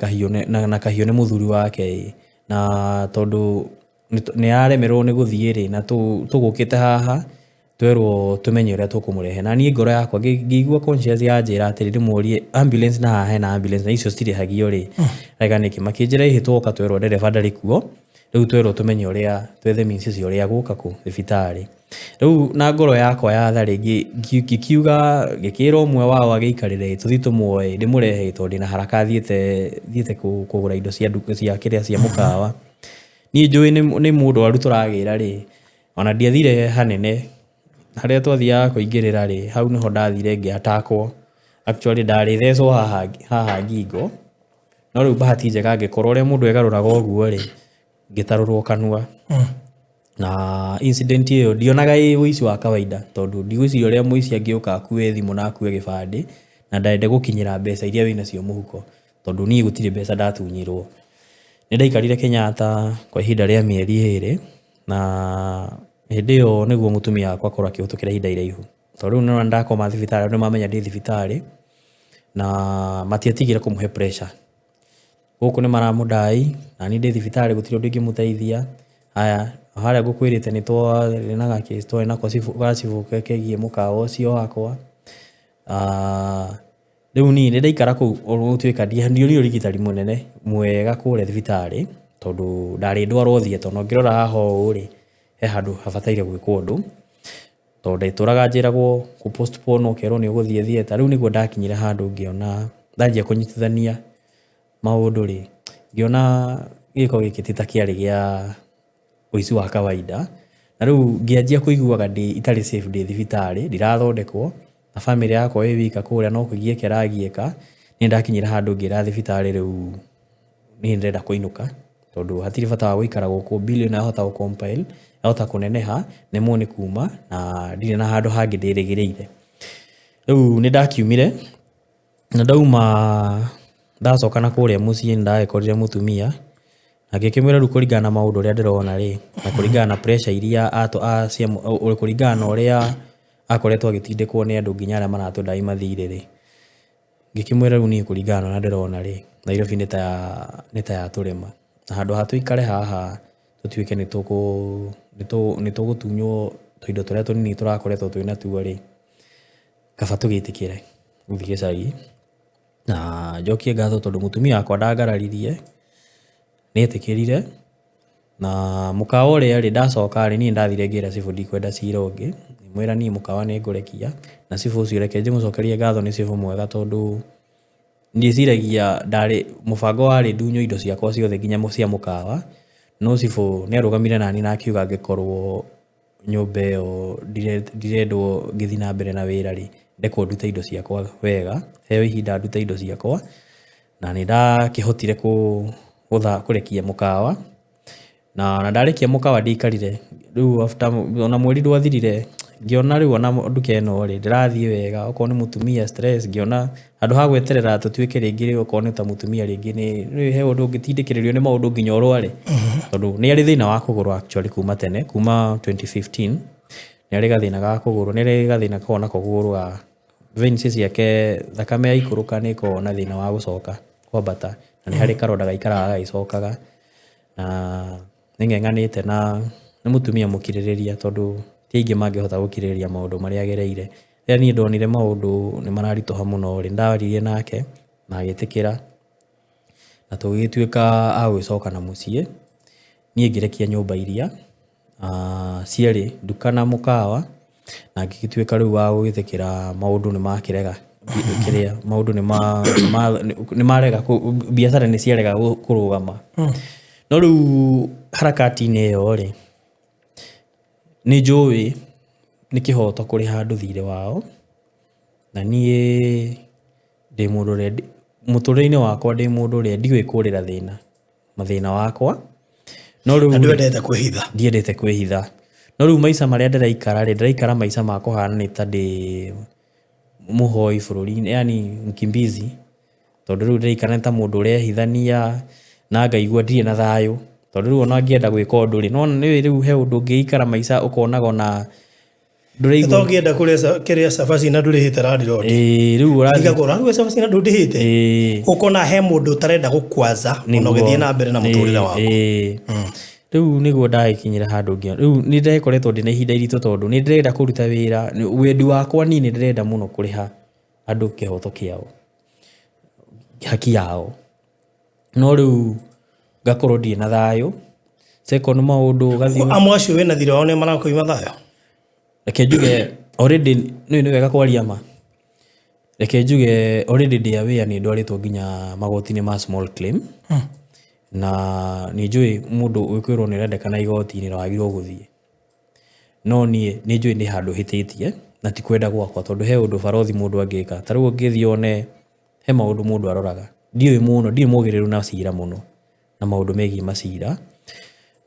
kahiũ nĩ mũthuri wake na tondũ nĩ aremerwo nĩ gũthiĩ rĩ na tũgũkĩte haha twerwo tũmenye ũrĩa tũkũmũrehe na niĩ ngoro yakwa ngĩigua conscience yanjĩra atĩrĩ ndĩmũrie ambulance na haha hena ambulance na icio citirĩhagio rĩ raiga nĩkĩ makĩnjĩra ĩhĩ twoka twerwo ndereba ndarĩ kuo rĩu twerwo tũmenye ũrĩa twethe means icio ũrĩa gũka kũ thibitarĩ rĩu na ngoro yakwa ya rĩngĩ ngĩkiuga gĩkĩra ũmwe wao agĩikarĩre tũthi tũmuoe ndĩmũrehe tondũ ndĩna haraka thiĩte kũgũra indo cia kĩrĩa cia mũkawa niĩ njũĩ nĩ mũndũ waru tũragĩra rĩ ona ndiathire hanene harĩa twathiaga kũingĩrĩra rĩ hau nĩho ndathire ngĩatakwo actually ndarĩ thecwo haha ngingo no rĩu bahati njega ngĩkorwo ũrĩa mũndũ egarũraga ũguo rĩ ngitarurwo kanua na incident iyo ndionaga uici wa kawaida tondu ndigwiciria uria muici angĩũka akue thimũ na akue gĩbandĩ na ndarende gũkinyĩra mbeca iria wĩna cio mũhuko tondu niĩ gũtirĩ mbeca ndatunyirwo. Nĩ ndaikarire Kenyatta kwa ihinda rĩa mĩeri 2 na hĩndĩ ĩyo nĩguo mũtumia wakwa akorwo akĩhĩtũkĩra ihinda iraihu tondu rĩu nĩwona ndakoma thibitarĩ nĩ mamenya ndĩ thibitarĩ na matiatigire kũmũhe pressure. Gũkũ nĩ maramũndai na niĩ ndĩ thibitarĩ gũtirĩ ũndũ ingĩmũteithia. Haya harĩa ngũkwĩrĩte nĩ twarĩ na case twarĩ nako gacibu kegiĩ mũkawa ũcio wakwa. Rĩu niĩ nĩ ndaikara kũu gũtuĩka ndionire ũrigitani mũnene mwega kũrĩa thibitarĩ tondu ndarĩ ndwarwo thieta na ũngĩrora haha ũũ rĩ he handũ habataire gwĩkwo ũndũ tondu ndaitũraga njĩragwo kũ postpone ũkerwo nĩ ũgũthiĩ thieta. Rĩu nĩguo ndakinyire handũ ngĩona ndanjia kũnyitithania maũndũ rĩ ngĩona gĩko gĩkĩ ti ta kĩarĩ gĩa ũici wa kawaida na rĩu ngĩanjia kũiguaga itarĩ safe ndĩ thibitarĩ ndirathondekwo na family yakwa ĩ wika kũrĩa no kũgiĩka ĩragiĩka. Nĩ ndakinyire handũ ngĩra thibitarĩ rĩu niĩ ndĩrenda kũinũka tondu hatirĩ bata wa gũikara gũkũ billion yahota gũcompile yahota kũneneha nĩmwo nĩ kuma na ndirĩ na handũ hangĩ ndĩrĩgĩrĩire. Rĩu nĩ ndakiumire na ndauma ndacoka na kũrĩa mũciĩ ndagĩkorire mũtumia na ngĩkĩmwĩra rĩu kũringana na maũndũ ũrĩa ndĩrona rĩ na kũringana na pressure iria kũringana na ũrĩa akoretwo agĩtindĩkwo nĩ andũ nginya arĩa maratũndai mathirĩ rĩ ngĩkĩmwĩra rĩu niĩ kũringana na ũrĩa ndĩrona rĩ Nairobi nĩ ta yatũrema na handũ ha tũikare haha tũtuĩke nĩ tũgũtunywo tũindo tũrĩa tũnini tũrakoretwo twĩna tuo rĩ kaba tũgĩtĩkĩre gũthiĩ gĩcagi na njokie ngatho tondu mũtumia wakwa ndangararirie nĩetĩkĩrire na mũkawa ũrĩa rĩ ndacoka rĩ niĩ ndathire ngĩra cibũ ndikwenda cira ũngĩ ngĩmwĩra niĩ mũkawa nĩ ngũrekia na cibũ ũcio reke ndĩmũcokerie ngatho nĩ cibũ mwega tondu ndiciragia ndarĩ mũbango warĩ ndunywo indo ciakwa ciothe nginya cia mũkawa no cibũ nĩ arũgamire nani na akiuga angĩkorwo nyũmba ĩyo ndirendwo ngĩthiĩ na mbere na wĩra rĩ ndekwo ndute indo ciakwa wega heo ihinda ndute indo ciakwa na nĩ ndakĩhotire kũrekia mũkawa na ndarekia mũkawa ndikarire rĩu after ona mweri ndwathirire ngĩona rĩu ona nduka ĩno rĩ ndĩrathiĩ wega okorwo nĩ mũtumia stress ngĩona handũ ha gweterera tũtuĩke rĩngĩ okorwo nĩ ta mũtumia rĩngĩ nĩ he ũndũ ũngĩtindĩkĩrĩrio nĩ maũndũ nginya ũrware tondu nĩ arĩ thĩna wa kũgũrũ actually kuma tene kuma 2015 nĩ arĩ gathĩna ga kũgũrũ nĩ arĩ gathĩna korwo nako kũgũrũa veins ciake thakame yaikũrũka nĩ korwo na thĩna wa gũcoka kwambata na nĩ harĩ karonda gaikaraga gagĩcokaga na nĩ ng'eng'anĩte na nĩ mũtumia mũkirĩrĩria tondu ti aingĩ mangĩhota gũkirĩrĩria maũndũ marĩa agereire. Rĩrĩa niĩ ndonire maũndũ nĩ mararitũha mũno rĩ ndaririe nake na agĩtĩkĩra na tũgĩtuĩka a gwĩcoka na mũciĩ. Niĩ ngĩrekia nyũmba iria cierĩ nduka na mũkawa na ngĩgĩtuĩka rĩu wa gũgĩtĩkĩra maũndũ nĩ makĩrega kĩrĩa maũndũ nĩ marega biacara nĩ ciarega kũrũgama. No rĩu harakati-inĩ ĩyo rĩ nĩ njũĩ nĩ kĩhoto kũrĩha andũ thirĩ wao na niĩ ndĩ mũndũ ũrĩa mũtũrĩre-inĩ wakwa ndĩ mũndũ ũrĩa ndiũĩ kũrĩra mathĩna wakwa no rĩu ndiendete kwĩhitha. No rĩu maica marĩa ndĩraikara maica ma kũhana nĩ ta ndĩ mũhoi bũrũri-inĩ yani mkimbizi tondu rĩu ndĩraikara ta mũndũ ũrehithania na ngaigua ndirĩ na thayũ tondu rĩu ona ngĩenda gwĩka ũndũ rĩ no nĩ rĩu he ũndũ ũngĩikara maica ũkonaga ona ndũraigua ũngĩenda kũrĩa cabaci na ndũrĩhĩte landlord rĩu ũraruga cabaci na ndũrĩhĩte ũkona he mũndũ ũtarenda gũkwaza ona ũgĩthiĩ na mbere na mũtũrĩre waku. Rĩu nĩguo ndagĩkinyire handũ ngĩ rĩu nĩ ndĩrekoretwo ndĩ na ihinda iritũ tondu nĩ ndĩrenda kũruta wĩra wendi wakwa niĩ nĩ ndĩrenda mũno kũrĩha andũ kĩhoto kĩao haki yao no rĩu ngakorwo ndirĩ na thayũ second maũndũ gathiĩ amwe acio wĩna thirĩ wao nĩ marakũima thayũ. Reke njuge already nĩ wega kwaria ma reke njuge already ndĩ aware nĩ ndwarĩtwo nginya magoti-inĩ ma small claim na nĩ njũĩ mũndũ ũkwĩrwo nĩ ũrendekana igoti-inĩ na wagĩrĩirwo gũthiĩ no niĩ nĩ njũĩ nĩ handũ hĩtĩtie na ti kwenda gwakwa tondu he ũndũ barothi mũndũ angĩka ta rĩu ũngĩthiĩ one he maũndũ mũndũ aroraga ndiũĩ mũno ndirĩ mũgĩrĩru na cira mũno na maũndũ megiĩ macira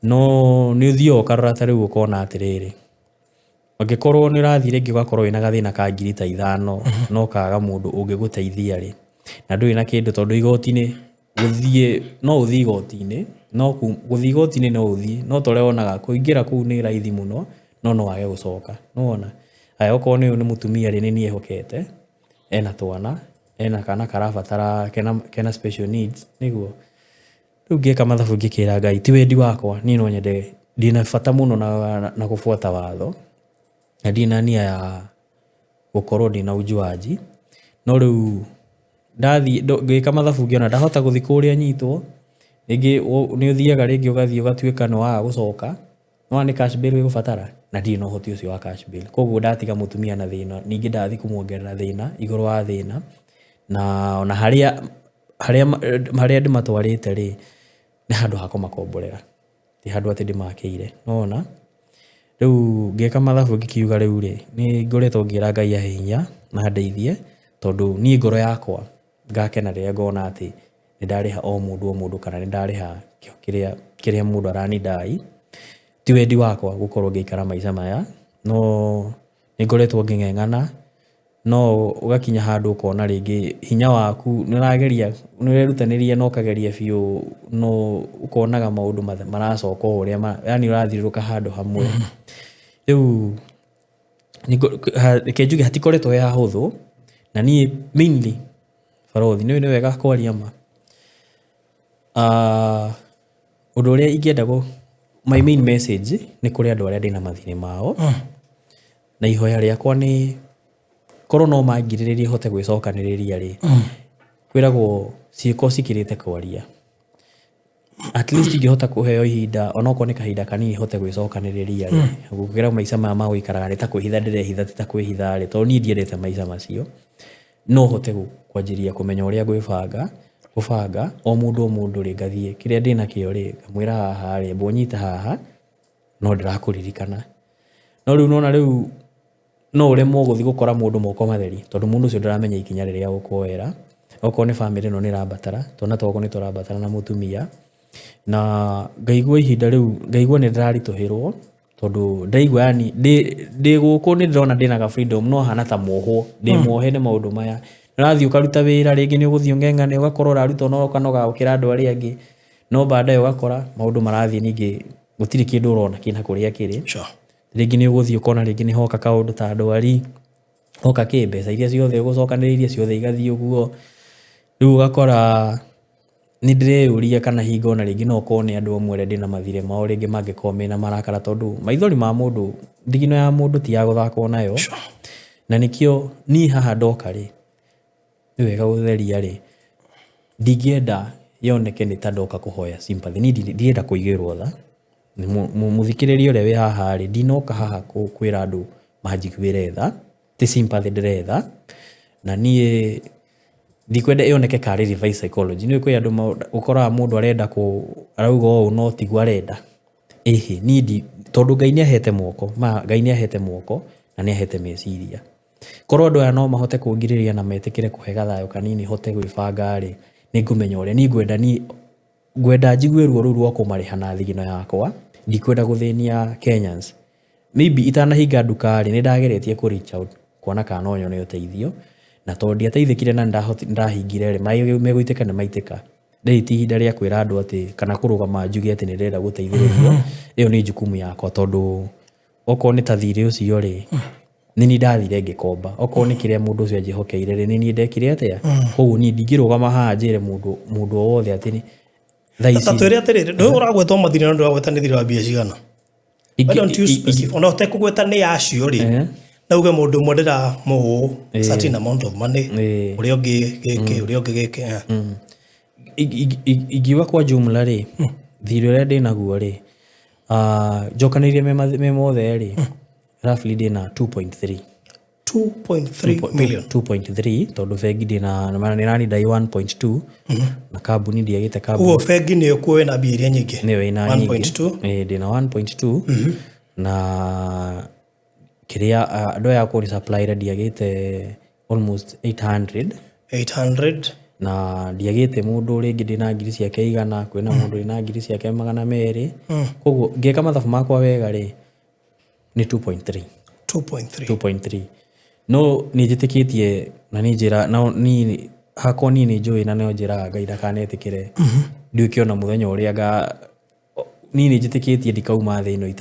no nĩ ũthiaga ũkarora ta rĩu ũkona atĩrĩrĩ, angĩkorwo nĩ ũrathiĩ rĩngĩ ũgakorwo wĩna gathĩna ka ngiri ta 5 no kaga mũndũ ũngĩgũteithia rĩ, na ndũrĩ na kĩndũ, tondũ igoti-inĩ gũthiĩ no ũthiĩ igoti-inĩ, no gũthiĩ igoti-inĩ no ũthiĩ, no torĩa wonaga kũingĩra kũu nĩ raithi mũno, no wage gũcoka. Nĩwona haya, okorwo nĩ ũyũ nĩ mũtumia rĩ, nĩ niĩ ehokete, ena twana, ena kana karabatara kena special needs, nĩguo rĩu ngĩka mathabu ngĩkĩra Ngai ti wendi wakwa, niĩ no nyende, ndĩna bata mũno na gũbuata watho, na ndina nia ya gũkorwo ndĩna ujuaji, no rĩu ndathiĩ ngĩka mathabu ngĩona ndahota gũthiĩ kũrĩa nyitwo, rĩngĩ nĩ ũthiaga rĩngĩ ũgathiĩ ũgatuĩka nĩ waga gũcoka, no nĩ cash bail wĩgũbatara, na ndirĩ na ũhoti ũcio wa cash bail. Koguo ndatiga mũtumia na thĩna, ningĩ ndathiĩ kũmuongerera thĩna igũrũ wa thĩna, na ona harĩa ndĩmatwarĩte rĩ, nĩ handũ ha kũmakomborera, ti handũ atĩ ndĩmakĩire. Nĩwona rĩu ngĩka mathabu ngĩkiuga rĩu rĩ, nĩ ngoretwo ngĩra Ngai ahe hinya na andeithie, tondũ niĩ ngoro yakwa ngakena rĩrĩa ngona atĩ nĩ ndarĩha o mũndũ kana nĩ ndarĩha kĩrĩa mũndũ aranidai. Ti wendi wakwa gũkorwo ngĩikara maica maya, no nĩ ngoretwo ngĩng'eng'ana, no ũgakinya handũ ũkona rĩngĩ hinya waku nĩ ũrageria, nĩ ũrerutanĩria na ũkageria biũ, no ũkonaga maũndũ maracoka ũrĩa, yani ũrathiũrũrũka handũ hamwe. Rĩu reke njuge hatikoretwo he hahũthũ, na niĩ mainly Barothi nĩ wega kwaria ma. Ũndũ ũrĩa ingĩenda my main message nĩ kũrĩ andũ arĩa ndĩna mathirĩ mao, na ihoya rĩakwa nĩ korwo no mangirĩrĩrie hote gwĩcokanĩrĩria rĩ, kwĩragwo ciĩko cikĩrĩte kwaria. At least ingĩhota kũheo ihinda, onokorwo nĩ kahinda kanini hote gwĩcokanĩrĩria rĩ, gũkĩra maica maya ma gũikaraga nĩ ta kwĩhitha ndĩrehitha ti ta kwĩhitha rĩ, tondũ niĩ ndiendete maica macio, no hote kwanjĩria kũmenya ũrĩa gũbanga o mũndũ rĩ, ngathiĩ kĩrĩa ndĩna kĩo rĩ, ngamwĩra haha rĩ, mbũnyita haha no ndĩrakũririkana. No rĩu nona rĩu no ũremwo gũthiĩ gũkora mũndũ moko matheri, tondũ mũndũ ũcio ndaramenya ikinya rĩrĩa gũkuoera, okorwo nĩ famĩlĩ ĩno nĩ ĩrambatara, twana twako nĩ tũrambatara na mũtumia, na ngaigua ihinda rĩu, ngaigua nĩ ndĩraritũhĩrwo, tondũ ndaigua yani ndĩ gũkũ nĩ ndĩrona ndĩna ga freedom, no hana ta mwohwo, ndĩ mwohe nĩ maũndũ maya. Ũrathiĩ ũkaruta wĩra, rĩngĩ nĩ ũgũthiĩ ũng'eng'ane, ũgakorwo ũraruta no ũkanoga gũkĩra andũ arĩa angĩ, no baadaye ũgakora maũndũ marathiĩ ningĩ gũtirĩ kĩndũ ũrona kĩna kũrĩa kĩrĩ. Rĩngĩ nĩ ũgũthiĩ ũkona rĩngĩ nĩ hoka kaũndũ ta ndwari, hoka mbeca iria ciothe ũgũcokanĩrĩirie ciothe igathiĩ ũguo. Rĩu ũgakora nĩ ndĩreyũria kana hinga ona rĩngĩ no ũkorwo nĩ andũ amwe arĩa ndĩna mathirĩ mao rĩngĩ mangĩkorwo mena marakara, tondũ maithori ma mũndũ, ndigino ya mũndũ ti ya gũthakwo nayo. Na nĩkĩo niĩ haha ndoka rĩ, nĩ wega gũtheria rĩ, ndingĩenda yoneke nĩ ta ndoka kũhoya sympathy, niĩ ndienda kũigĩrwo tha. Mũthikĩrĩria ũrĩa wĩ haha rĩ, ndinoka haha kwĩra andũ manjiguĩre tha, ti sympathy ndĩretha, na niĩ ndikwenda yoneke karĩ reverse psychology. Nĩ kwĩ andũ ũkoraga mũndũ arenda arauga ũũ no tiguo arenda. Niĩ tondũ Ngai nĩ ahete moko, Ngai nĩ ahete moko na nĩ ahete meciria. Korwo andũ aya no mahote kũngirĩria na metĩkĩre kũhe gathayũ kanini hote gwĩbanga rĩ, nĩ ngũmenya ũrĩa. Niĩ ngwenda njigue ruo rũu rwa kũmarĩha na thigino yakwa, ndikwenda gũthĩnia Kenyans. Maybe itanahinga nduka rĩ, nĩ ndageretie kũ reach out kuona kana no nyone ũteithio, na tondũ ndiateithĩkire na ndahingire rĩ, megũitĩka nĩ maitĩka. Rĩrĩ ti ihinda rĩa kwĩra andũ atĩ kana kũrũgama njuge atĩ nĩ ndĩrenda gũteithĩrĩrio. Ĩyo nĩ jukumu yakwa, tondũ okorwo nĩ ta thirĩ ũcio rĩ, nĩ niĩ ndathire ngĩkomba. Okorwo nĩ kĩrĩa mũndũ ũcio anjĩhokeire rĩ, nĩ niĩ ndekire atĩa. Koguo niĩ ndingĩrũgama haha njĩre mũndũ o wothe atĩ thaa ici. Tatu ĩrĩa atĩrĩrĩ, ndũĩ ũragwetwo mathirĩ na ndũragweta nĩ thirĩ wa mbia cigana. Why don't you specify? Ona ũtekũgweta nĩ yacio rĩ, na uge mũndũ ũmwe ndĩramũhũ certain amount of money, ũrĩa ũngĩ gĩkĩ, ũrĩa ũngĩ gĩkĩ. Ingiuga kwa jumla rĩ, thirĩ ũrĩa ndĩnaguo rĩ, njokanĩrĩrie me mothe rĩ, roughly ndĩna 2.3. 2.3 million. 2.3 tondũ bengi ndĩna nĩranidai 1.2 na kambuni ndiagĩte kambuni. Ũguo bengi nĩyo kuoe na mbia iria nyingĩ. Nĩyo ĩna nyingĩ. Ndĩna 1.2 na kĩrĩa andũ aya kũrĩ supplier ndiagĩte almost 800. na ndiagite mundu ringi ndina ngiri ciake 100 kwina mundu ina ngiri ciake 200 koguo ngeka mathabu makwa wega ri ni 2.3 no ni njitikitie na ni njira na ni hakwa ni njui na no njira Ngai ndakanetikire ndiukiona muthenya uria ni njitikitie ndikauma thi ino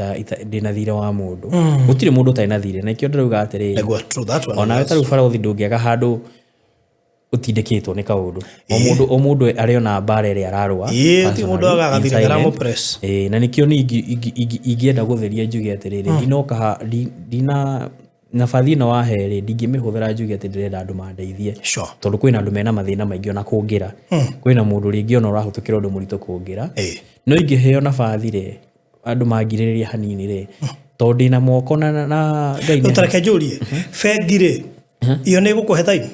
ndina thire wa mundu gutire mundu taina thire na ikio ndirauga atiri ona we taru bara uthi ndungiaga handu utindikitwo ni kaundu o mundu ariona bare ria ararua ti mundu agagathire garamo press na nikio ni ingienda gutheria njuge atiriri inoka dina nafathi no wa heri ndingimihuthira njuge ati ndirenda andu mandeithie tondu kwina andu mena mathina maingi ona kungira kwina mundu ringi ona urahutukira undu muritu kungira no ingiheo nafathi ri andu mangiririria hanini ri tondu ndina moko na Ngai ni utareke njurie bengi ri iyo ni gukuhe time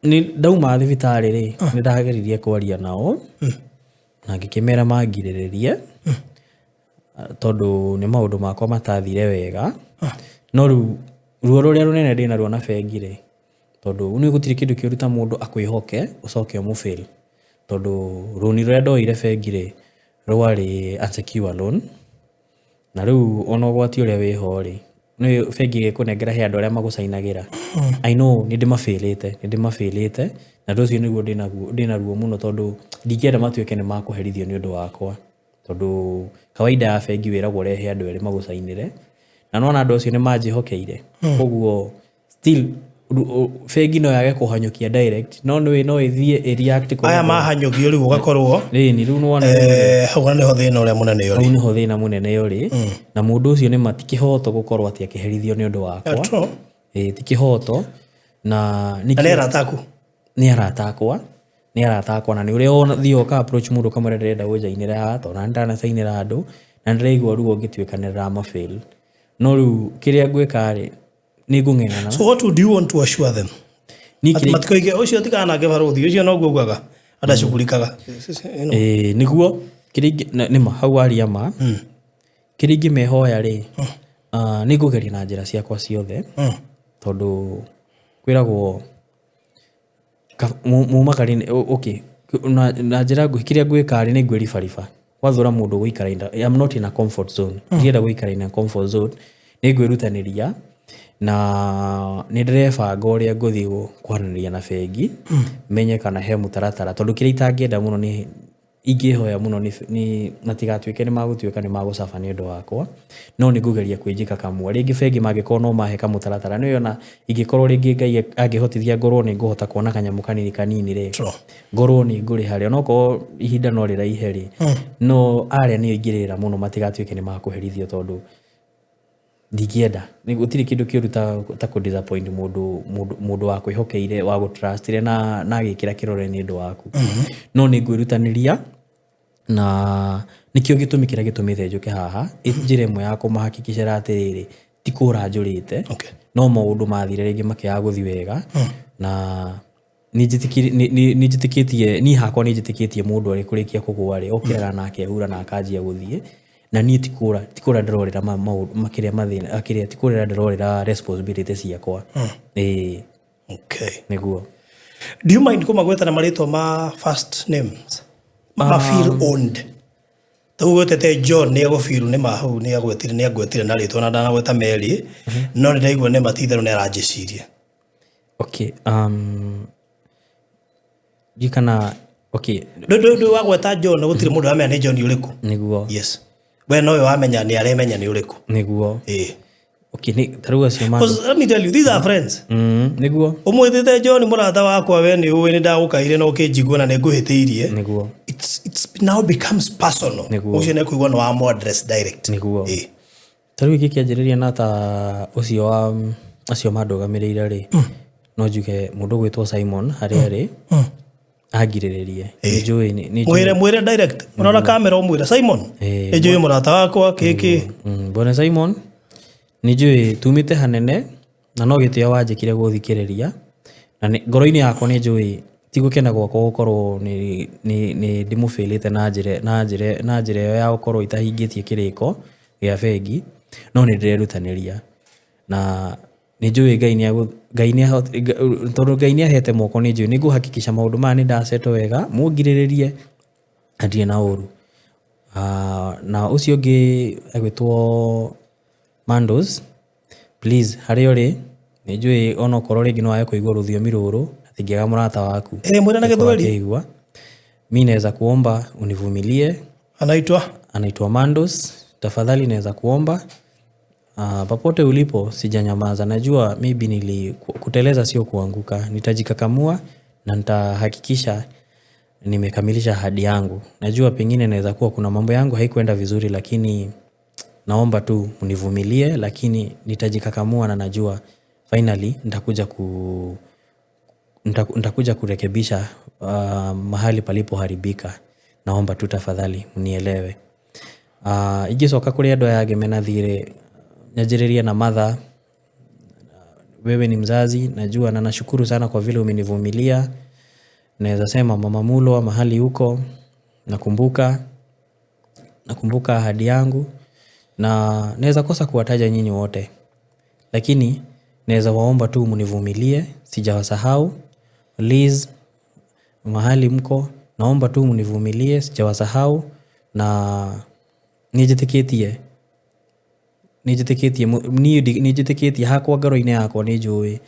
ni ndauma thibitari ri ni ndageririe kwaria nao na ngikimera mangiriririe tondu ni maundu makwa matathire wega no ruo ruria runene ndina ruo na bengi ri tondu ni gutire kindu kiuruta mundu akwihoke ucoke umufail tondu runi ruria ndoire bengi ri rwari unsecured loan na riu ona gwati uria wiho ri ni bengi gikunengera he andu aria magucainagira I know ni ndimafailite na ndocio niguo ndina ruo muno tondu ndingienda matuike ni makuherithio ni undu wakwa tondu kawaida ya bengi wiragwo rehe andu eri magucainire na nona andu acio ni manjihokeire koguo still bengi no yage kuhanyukia direct no ithie react aya mahanyukio riu ugakorwo ni riu no hau ni ho thina uria munene yori ni ho thina munene yori na mundu ucio ni matikihoto gukorwo ati akiherithio ni undu wakwa tikihoto na ni arataku ni aratakwa na ni uria thio ka approach mundu kamwe ndirenda gujainira ha tondu ndana sainira andu na ndiraigua ruo ngitwikanira mafail no riu kiria ngwika ri ni ngung'eng'ana. So what would you want to assure them? Matikoige ucio tikana ke baruthi ucio no gugaga adashughulikaga niguo kiringi ni mahau aria ma kiringi mehoya ri ni ngugeria na njira ciakwa ciothe tondu kwiragwo mumakari okay na njira kiria ngwika ri ni ngwiribariba wathura mundu guikara I am not in a comfort zone ndienda guikara in a comfort zone ni ngwirutaniria na ni ndirebanga uria nguthi kwaraniria na bengi menye kana he mutaratara tondu kiria itangienda muno ni ingihoya muno ni matigatuike ni magutuika ni magucaba ni undu wakwa no ni ngugeria kwijika kamwe ringi bengi magikorwo no mahe kamutaratara ni yona ingikorwo ringi Ngai angihotithia ngorwo ni nguhota kuona kanyamu kanini ri ngorwo ni nguri hari onoko ihinda no riraihe ri no aria ni ingirira muno matigatuike ni makuherithio tondu ndigienda ni gutire kindu kiuruta ta ku disappoint mundu wa kwihokeire wa gutrustire na gikira kirore ni ndu waku no ni ngwirutaniria na nikio gitumi kiria gitumite njuke haha njire imwe ya kumahakikishira atiriri tikura njurite no maundu mathire ringi makiaga guthi wega na ni njitikitie ni hakwa ni njitikitie mundu ari kurikia kugwa ri okiraga nake hura na akanjia guthie na ni tikura ndirorera makiria mathina akiria tikura ndirorera responsibility ciakwa okay niguo. Do you mind kumagweta na marito ma first names ma feel owned tugwetete John ni ago feel ni mahu ni agwetire na rito na ndana gweta Mary no ni ndaigua ne matithero ne arajiciria okay gikana okay do wagweta John gutire mundu amenya ni John uriku niguo yes we no wamenya ni aremenya ni uriku niguo okay ni taruga cio ma let me tell you these are friends niguo umwithite John murata wakwa we ni uwe ni ndagukaire no kinjigua na nguhitiirie niguo it's now becomes personal ucio ne kuigwa no wa address direct niguo taruga giki kianjiriria na ta ucio wa acio mandugamirire ri no njuge mundu gwitwo Simon haria ri agiriririe ni mwire direct unaona kamera umwira Simon ejoye murata wakwa kiki bona Simon ni njui tumite hanene na no gitio wanjikire guthikiriria na ngoro-ini yakwa ni njui tigukena gwakwa gukorwo ni ndimufilite na njire ya gukorwo itahingitie kiriko gia bengi no ni ndirerutaniria na ni njui Ngai nĩ ahete moko nĩ njũĩ nĩ ngũhakikisha maũndũ maya nĩ ndaceto wega mũngirĩrĩrie ndirĩ na ũru. Na ũcio ũngĩ agwĩtwo Mandos, please harĩa ũrĩ nĩ njũĩ ona okorwo rĩngĩ no wage kũigua rũthiomi rũrũ atingĩaga mũrata waku mwĩna na Gĩthweri. Mimi naweza kuomba univumilie. Anaitwa Mandos. Tafadhali naweza kuomba popote ulipo sijanyamaza. Najua maybe kuteleza sio kuanguka. Nitajikakamua na nitahakikisha nimekamilisha ahadi yangu. Najua pengine naweza kuwa kuna mambo yangu haikuenda vizuri, lakini naomba tu univumilie, lakini nitajikakamua na najua finally nitakuja kurekebisha mahali palipoharibika. Naomba tu tafadhali unielewe. Igicoka kuri andũ aya angĩ menathire nyanjĩrĩria na mother. Wewe ni mzazi najua, na nashukuru sana kwa vile umenivumilia. Naweza sema mama Mulwa mahali huko, nakumbuka ahadi yangu, na naweza kosa kuwataja nyinyi wote, lakini naweza waomba tu mnivumilie, sijawasahau. Liz mahali mko, naomba tu mnivumilie, sijawasahau, na nijiteketie hakwa ngoro-inĩ yakwa nĩ njũĩ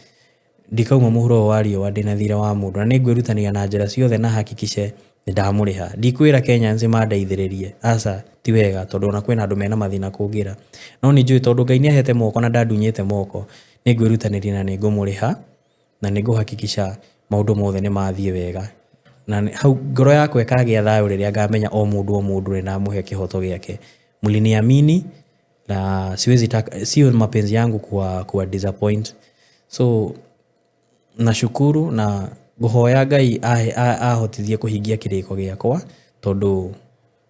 ndikauma mũhuro wa riũa ndĩna thira wa mũndũ, na nĩngwĩrutania na njĩra ciothe na hakikice nĩndamũrĩha. Ndikwĩra Kenyans mandeithĩrĩrie, aca ti wega, tondũ ona kwĩna andũ mena mathĩna kũngĩra, no nĩ njũĩ tondũ Ngai nĩahete moko na ndandunyĩte moko, nĩngwĩrutanĩria na nĩngũmũrĩha na nĩngũhakikica maũndũ mothe nĩ mathiĩ wega, na hau ngoro yakwa ĩkagĩa thayũ rĩrĩa ngamenya o mũndũ nĩndamũhe kĩhoto gĩake. Mliniamini na sio mapenzi yangu kuwa disappoint. So nashukuru na ngũhoya Ngai ahotithie kũhingia kĩrĩko gĩakwa, tondũ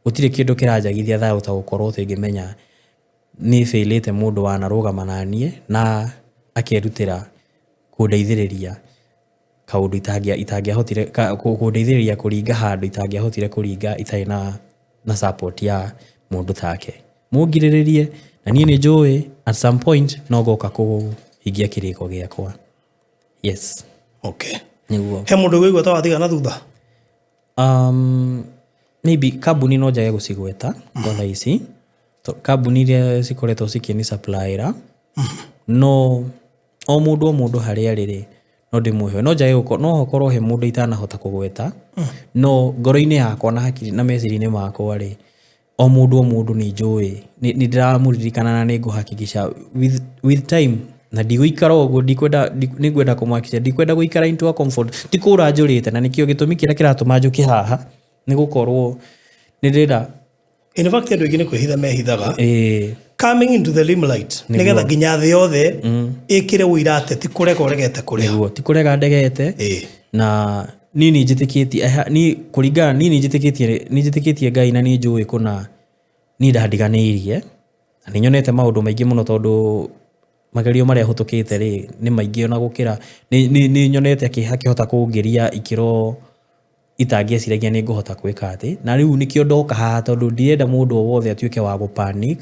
gũtirĩ kĩndũ kĩranjagithia thayũ ta gũkorwo ngĩmenya nĩ failĩte mũndũ wanarũgama na niĩ na akerutĩra kũndeithĩrĩria kaũndũ itangĩahotire kũndeithĩrĩria kũringa handũ itangĩahotire kũringa itarĩ na support ya mũndũ take. Mũngirĩrĩrie na niĩ nĩ njũĩ at some point no ngoka kũhingia kĩrĩko gĩakwa. Yes. Okay. Nĩguo. He mũndũ wĩigua ta wathiga na thutha? Maybe kambuni no njage gũcigweta kwa thaa ici. Kambuni iria cikoretwo cikĩni supplier. No o mũndũ harĩa rĩrĩ no ndĩmũhe. No njage no hakorwo he mũndũ itanahota kũgweta. No ngoro-inĩ yakwa na hakiri na meciria-inĩ makwa rĩ, o mũndũ nĩ njũĩ nĩ ndĩramũririkana na nĩngũhakikisha with time, na ndigũikara ũguo, nĩngwenda kũmwakisha, ndikwenda gũikara into a comfort, ti kũra njũrĩte, na nĩkĩo gĩtũmi kĩrĩa kĩratũma njũke haha nĩ gũkorwo nĩ ndĩrenda in fact andũ aingĩ nĩ kwĩhitha mehithaga coming into the limelight nĩgetha nginya thĩ yothe ĩkĩre ũira atĩ ti kũrega ũregete kũrĩa, ti kũrega ndegete. Na nini njĩtĩkĩtie kũringana nini njĩtĩkĩtie Ngai na nĩ njũĩ kuna ni ndandiganĩirie, na nĩ nyonete maũndũ maingĩ mũno, tondũ magerio marĩa hũtũkĩte rĩ nĩ maingĩ ona gũkĩra nĩ nyonete akĩhota kũngeria ikĩro itangĩeciragia nĩ ngũhota gwĩka atĩ, na rĩu nĩkĩo ndoka haha, tondũ ndirenda mũndũ o wothe atuĩke wa gũpanic.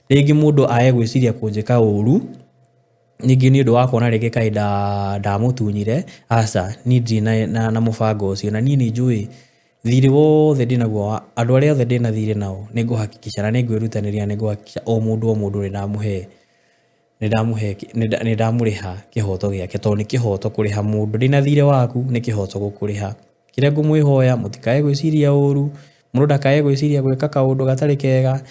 Rĩngĩ mũndũ aye gwĩciria kũnjĩka ũru ningĩ nĩ ũndũ wa kuona rĩngĩ kaĩ ndamũtunyire. Aca niĩ ndirĩ na mũbango ũcio, na niĩ nĩ njũĩ thirĩ wothe ndĩnaguo, andũ arĩa othe ndĩna thirĩ nao nĩ ngũhakikisha na nĩ ngwĩrutanĩria nĩ ngũhakikisha o mũndũ nĩ ndamũrĩha kĩhoto gĩake, tondũ nĩ kĩhoto kũrĩha mũndũ. Ndĩna thirĩ waku nĩ kĩhoto gũkũrĩha. Kĩrĩa ngũmwĩhoya mũtikae gwĩciria ũru, mũndũ ndakae gwĩciria gwĩka kaũndũ gatarĩ kega.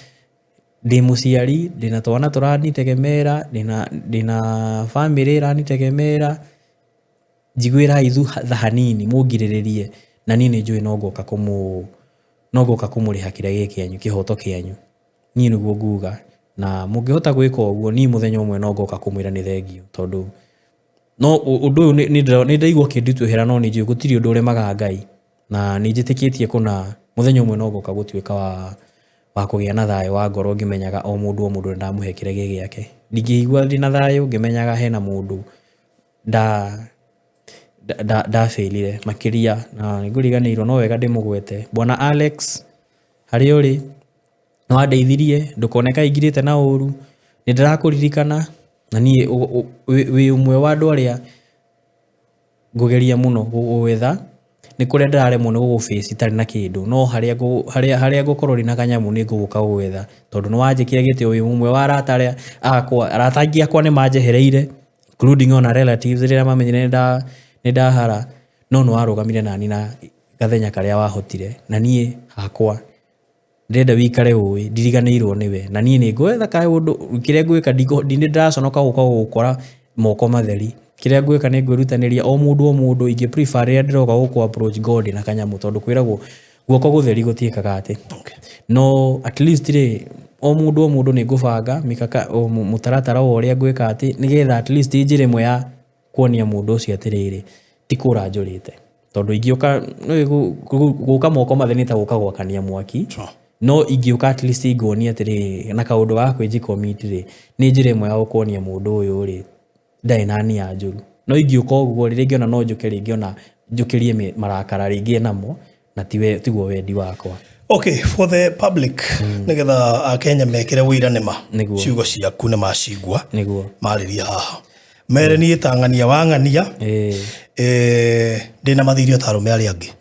Ndĩ mũciari, ndĩna twana tũranitegemeera, ndĩna family ĩranitegemeera. Njiguĩrai tha hanini, mũngirĩrĩrie, na niĩ nĩ njũĩ no ngoka kũmũrĩha kĩrĩa gĩkĩanyu, kĩhoto kĩanyu. Niĩ nĩguo nguga, na mũngĩhota gwĩka ũguo niĩ mũthenya ũmwe no ngoka kũmwĩra nĩ thengio, tondũ no ũndũ ũyũ nĩ ndaigua kĩndituĩhĩra, no nĩ njũĩ gũtirĩ ũndũ ũremaga Ngai, na nĩ njĩtĩkĩtie kuna mũthenya ũmwe no ngoka gũtuĩka wa kũgĩa na thayũ wa ngoro, ngĩmenyaga o mũndũ nĩ ndamũhe kĩrĩa gĩake. Ndingĩigua ndĩ na thayũ ngĩmenyaga hena mũndũ ndafailire makĩria, na nĩngũriganĩirwo, no wega ndĩmũgwete. Bwana Alex harĩa ũrĩ no wandeithirie, ndũkone kaingirĩte na ũru, nĩ ndĩrakũririkana, na niĩ wĩ ũmwe wa andũ arĩa ngugeria muno gwetha ni kuria ndaremwo ni guguface itari na kindu no haria ngukorwo rina kanyamu ni nguguka gwetha tondu ni wanjikire gite uyu mumwe wa arata aratangia kwa ni manjehereire including on relatives rira mamenyire ni ndahara no no arugamire nani na gathenya karia wahotire na nie hakwa ndenda wikare uwi ndiriganirwo niwe na nie ni ngwetha kae undu kiria ngwika ndinde ndaconoka gukora moko matheri kiria ngwika ni ngwirutaniria o mundu ingi prefer ria ndiroka guku approach God na kanyamu tondu kwiragwo guoko gutheri gutiikaga ati no at least ri o mundu ni ngubanga mikaka mutaratara wa uria ngwika ati nigetha at least njire mwe ya kuonia mundu ucio atiriri ti kura njurite tondu ingioka guka moko matheri ta guka gwakania mwaki no ingioka at least ngonia atiri na kaundu ga kwenji commit ri ni njire mwe ya kuonia mundu uyu ri ndai nani ya njuru no ingioka uguo ri ringi ona no njuke ringi ona njukirie marakara ringi namo na tiguo wendi wakwa. Okay, for the public nigetha Kenya mekire wira nima ciugo ciaku ni macigua mariria haha mere ni tangania wangania ndina mathirio tarume ari angi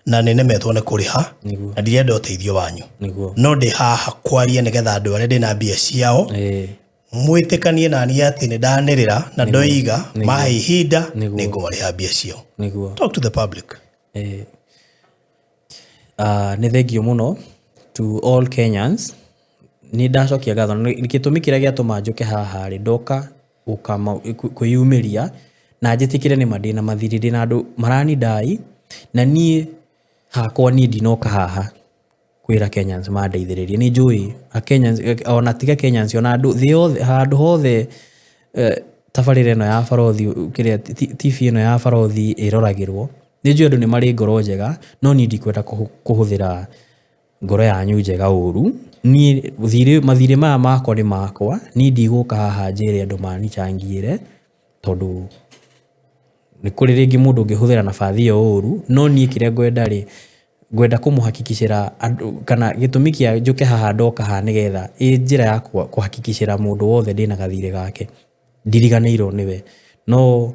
na nene metwo ne kuriha na ndirenda uteithio wanyu no ndi haha kwaria nigetha andu aria ndina mbia ciao mwitikanie nani ati ni ndanirira na ndoiga mahihinda ni ngumariha mbia ciao. Talk to the public. Ni thengio muno to all Kenyans ni ndacokia gatho gitumi kiria giatuma njuke haha ri ndoka kuyumiria na njitikire ni madina mathiriri na andu marani dai na nie hakwa ni ndinoka haha kwira Kenyans mandeithiririe ni njui a Kenyans ona tiga Kenyans ona andu thiothe handu hothe tabarire no ya barothi kiria TV ino ya barothi iroragirwo ni njui andu ni mari ngoro njega no ni ndikwenda kuhuthira ngoro yanyu njega uru ni mathire maya makwa ni makwa ni ndiguka haha njire andu manichangiire tondu ni kuri ringi mundu ngihuthira nabathi yo uru no ni kiria gwenda kumuhakikishira kana gitumi kia njuke haha ndoka ha nigetha njira ya kuhakikishira mundu wothe ndina gathire gake ndiriganirwo niwe no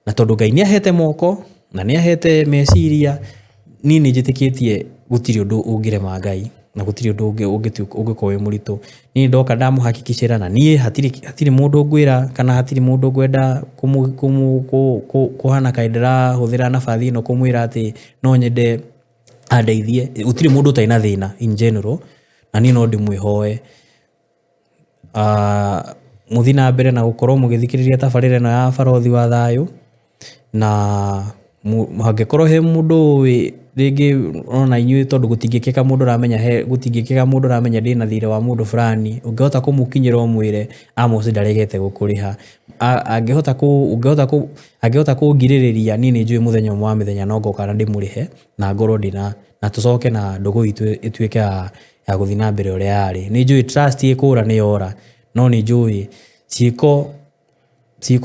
na tondu Ngai ni ahete moko na ni ahete meciria ni njitikitie gutiri undu ungirema Ngai na gutiri undu ungikowe muritu ni ndoka ndamuhakikishira na ni hatiri mundu ngwira kana hatiri mundu ngwenda kuhana kaidera huthira nabathi no kumwira ati no nyende andeithie utiri mundu taina thina in general na ni no ndimwihoe muthina mbere na gukorwo mugithikiriria tabarire no ya barothi wa thayu na hangikorwo he mundu ringi ona inyui tondu gutingikika mundu ramenya ndina thire wa mundu fulani ungehota kumukinyira umwire amosi ndaregete gukuriha angehota kungiririria nini njui muthenya mwa mithenya no ngoka na ndimurihe na ngoro ndina na tucoke na ndugu itu ituike ya guthina mbere uria yari ni njui trust ikura ni yora no ni njui ciiko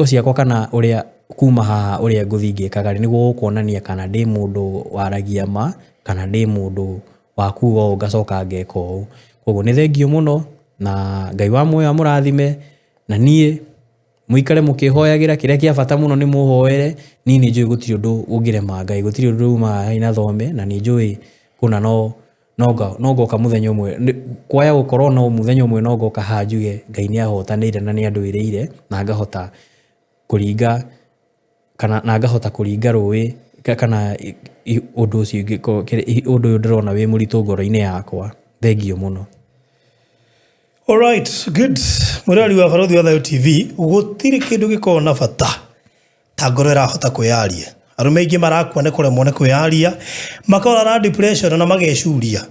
ciakwa kana uria kuma haha uria nguthingikaga niguo kuonania kana ndi mundu waragia ma kana ndi mundu wa kuo ngacoka ngeko koguo ni thengio muno na Ngai wa muoyo amurathime na nie muikare mukihoyagira kiria kia bata muno ni muhoere nini njui gutiri undu ungirema Ngai gutiri undu ma ina thome na ni njui kuna no ngoka muthenya umwe kwaya gukorwo no muthenya umwe no ngoka hanjuge Ngai ni ahotanire na ni anduireire na ngahota kuringa kana na ngahota kuringa ruwi kana undu ucio undu ndirona wi muritu ngoro-ini yakwa thengio muno. All right, good. Murari wa Barothi wa Thayu TV gutiri kindu giko na bata ta ngoro irahota kwiyaria arume ingi marakua ne kuremwo ne kwiyaria makora na depression na magecuria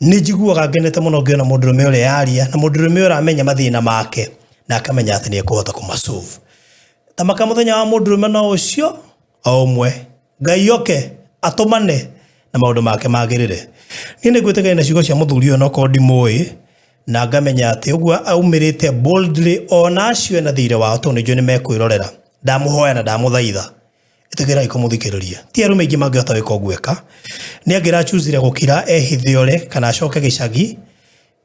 ni njiguaga ngenete muno ngiona mundurume uria yaria na mundurume uria amenya mathina make na akamenya ati ni ekuhota kumasolve tamaka muthenya wa mundurume no ucio o umwe Ngai oke atumane na maundu make magirire ni ngwitiga na ciugo cia muthuri no ko ndimoi na ngamenya ati uguo aumirite boldly ona acio na thire wa to ni jo ni mekwirorera ndamuhoya na ndamuthaitha itigira ikumuthikiriria ti arume ingi mangihota wika ogweka ni angira choosire gukira ehithiore kana acoke gicagi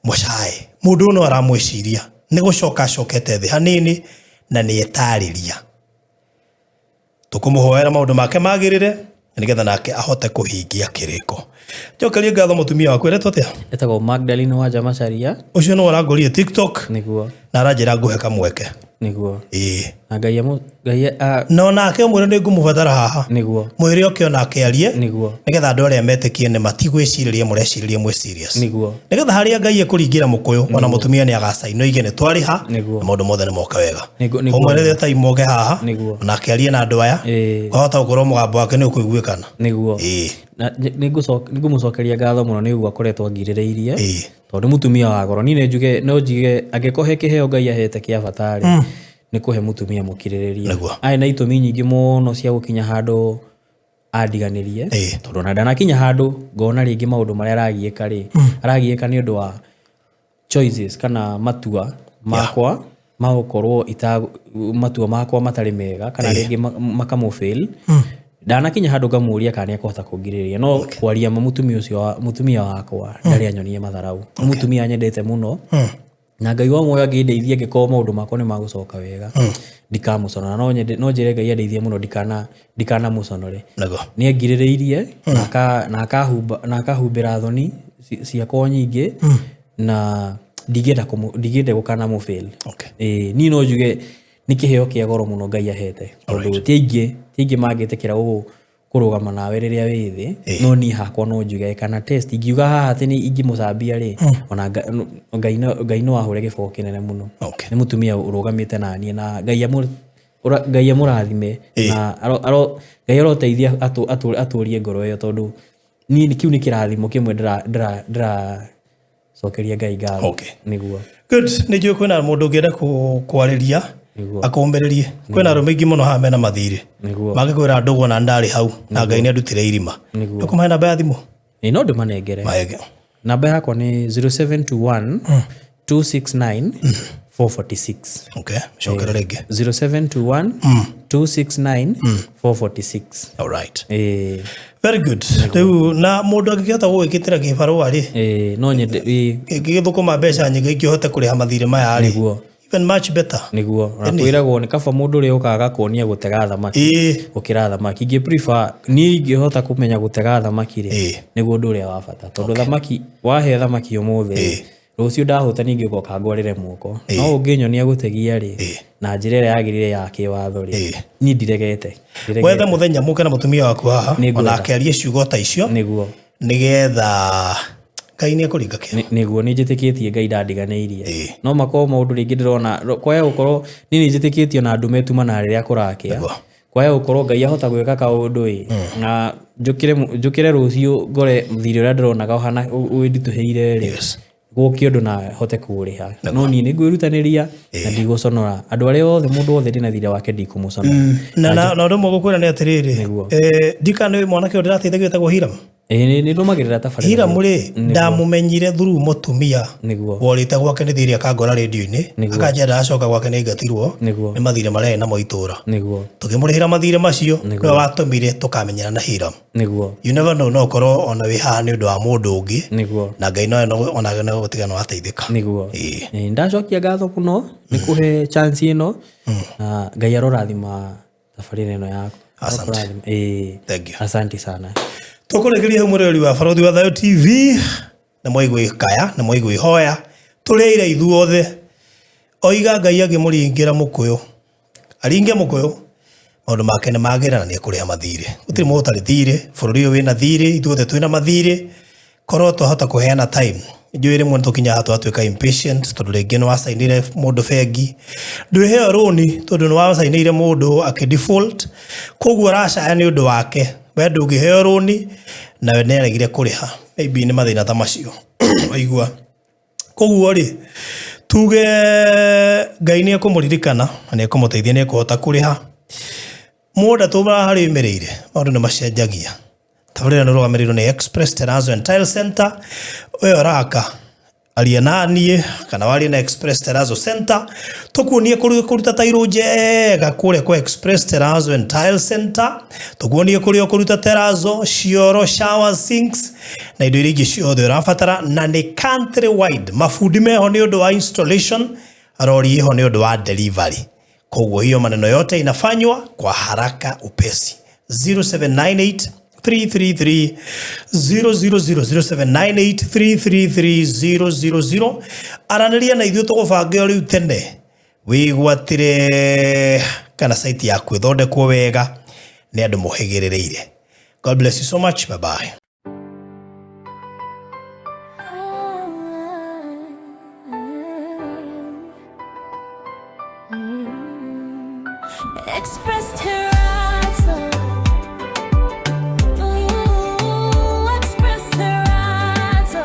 mucae mundu no aramwiciria ni gucoka acokete thi hanini na ni etariria tukumuhoera maundu make magirire nigetha nake ahote kuhingia kiriko. Jokerie ngatho mutumia waku eretwo atia? Etagwo Magdalene Wanja Macharia. Ucio no arangorire TikTok niguo na aranjira nguhe kamweke niguo na ngai no nake mwire ni ngumubatara haha niguo mwire okio nake arie niguo nigetha andu aria metikie ne matigwiciririe mureciririe mwe serious niguo nigetha haria ngai ekuringira mukuyu ona mutumia ni agacaino igene twari ha na maundu mothe ni moka wega umwire ta imoge haha nake arie na andu aya ahota gukorwo mugambo wake ni ukuiguikana niguo ningumucokeria ngatho muno niguo akoretwo ngirireirie tondu mutumia wa goro ni njuge no njige angikohe kiheo ngai ahete kia batari ni kuhe mutumia mukiririria ai na itumi nyingi muno cia gukinya handu adiganirie tondu na ndanakinya handu ngona ringi maundu maria aragieka ni undu wa choices kana matua makwa magukorwo matua makwa matari mega kana ringi makamufail ndanakinya handu ngamuria kana ni akohota kungiriria no kwaria mutumia wakwa ndari anyonie matharau mutumia nyendete muno na ngai wa moyo angedeithia ngiko maundu makwa ni magucoka wega ndikamuconora no njire ngai adeithie muno ndikana muconore ni angirireirie na akahumbira thoni ciakwa nyingi na ndigenda gukana mu fail ni no njuge ni kiheo kia goro muno ngai ahete tondu tiingi mangitikira kurugama nawe riria withi no ni hakwa no njuge kana test ingiuga haha ati ni ingimucambia ri ona ngai no ahure giboko kinene muno ni mutumia urugamite nani na ngai amurathime na ngai aroteithia aturie ngoro iyo tondu ni kiu ni kirathimo kimwe ndra cokeria ngai ngatho niguo good ni njui kwina mundu ngienda kwariria akombererie kwina arume ingi muno ha mena mathiri magikwira ndugu na ndari hau na ngai ni andutire irima nikumahe namba ya thimu no ndumanengere namba yakwa ni 0721 269 446 okay shokera rege 0721 269 446 all right very good na mundu angikihota gwikitira kibarua ri no nyende githukuma mbeca nyingi ingihota kuriha mathire maya ri even much better niguo nakwiragwo ni kaba mundu ri ukaga kuonia gutega thamaki ukira thamaki ngi prefer ni ngihota kumenya gutega thamaki ri niguo ndu ria wa bata tondu thamaki wahe thamaki umuthi rucio ndahuta ningi goka ngorire muoko no unginyonia gutegia ri na njira ria yagirire ya kiwatho ri ni ndiregete wethe muthenya muke na mutumia waku haha ona akearie ciugo ta icio niguo nigetha ngai ni akuringa kio niguo ni njitikitie ngai ndandiganeirie no mako maundu ringi ndirona kwaya gukorwo ni njitikitie na ndume tuma na riria kurakia kwaya gukorwo ngai ahota gwika kaundu na njukire rucio ngore mthiri uria ndironaga hana windituheire ri gukio ndu na hote kuriha no ni ngwirutaniria na ndiguconora andu aria othe mundu othe ndina thira wake ndikumuconora na ndo mugukwira ni atiriri ndikana wi mwanake ndirateithagia tagwo Hiram ni ndumagirira tabarira Hiram ri ndamumenyire through mutumia worite gwake ni thiri akangora radio-ini akanjenda acoka gwake ni ngatirwo ni mathire marene na moitura tukimurihira mathire macio no watumire tukamenyana na Hiram you never know no korwo ona wi haha ni undu wa mundu ungi na ngai no ona no gutigana wateithika ndacokia ngatho muno ni kuhe chance ino na ngai arorathima tabarira ino yaku asante sana tukuregeria humureri wa Barothi wa Thayo TV na mwaigwi kaya na mwaigwi hoya tureire ithuothe oiga ngai agimuringira mukuyu aringe mukuyu maundu make ni magira na ni kuriha mathire gutiri mundu tari thire bururi uyu wina thire ithuothe twina mathire korwo twahota kuheana time njui rimwe tukinya hatu atuika impatient tondu ringi ni wasainire mundu bengi ndwiheo roni tondu ni wasainire mundu akidefault koguo racaya ni undu wake we ndungiheo roni na we neregire kuriha maybe ni mathina ta macio waigua koguo ri tuge ngai ni akumuririkana na ni akumuteithia ni akuhota kuriha muda tumara hari mereire maundu ni macenjagia tabarira nurugamiriro ni Express Terrazzo and Tile Center oyo raka alienanie kana wali na Express Terrazzo Center tukuonie kuruta tairo njega kure kwa Express Terrazzo and Tile Center tukuonie kuruta terrazzo cioro shower sinks na indo iringi ciothe urabatara na ni country wide mafundi meho ni undu wa installation arori ho ni undu wa delivery Kwa hiyo maneno yote inafanywa kwa haraka upesi. 0798 333 000 0798 333 000 aranĩria na ithuĩ tũgũbange rĩu tene wĩgwatĩre kana site yaku ĩthondekwo wega nĩ andũ mohĩgĩrĩrĩire. God bless you so much. Bye bye. Express Terrazzo. Ooh, Express Terrazzo.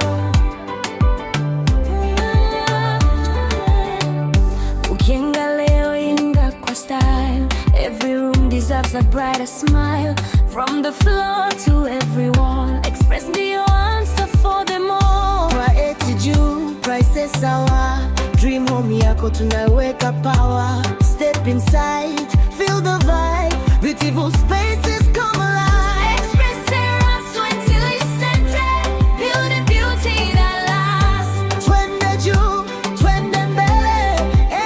Ukienda leo inga kwa style. Every room deserves a brighter smile. From the floor to every wall. Express ndio answer for them all. Price juu, prices sawa. Dream home yako tunaweka power. Step inside, feel the vibe. Beautiful spaces come alive. Express Terrazzo until it's centered. Build a beauty that lasts. Twende juu, twende mbele.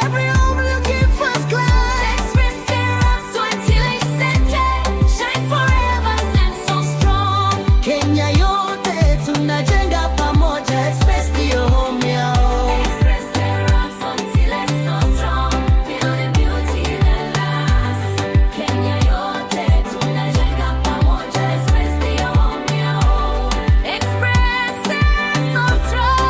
Every home looking first class. Express Terrazzo until it's centered. Shine forever, stand so strong. Kenya yote tunajenga pamoja. Express ndio home yao. Express Terrazzo until it's so strong. Build a beauty that lasts. Kenya yote tunajenga pamoja. Express ndio home yao. Express is so strong.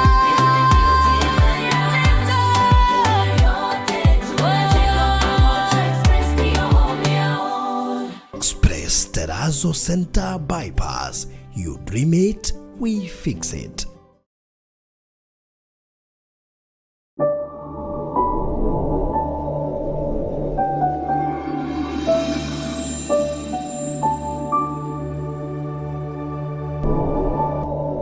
Express ndio home yao. Express Terrazzo Center Bypass. You dream it, we fix it.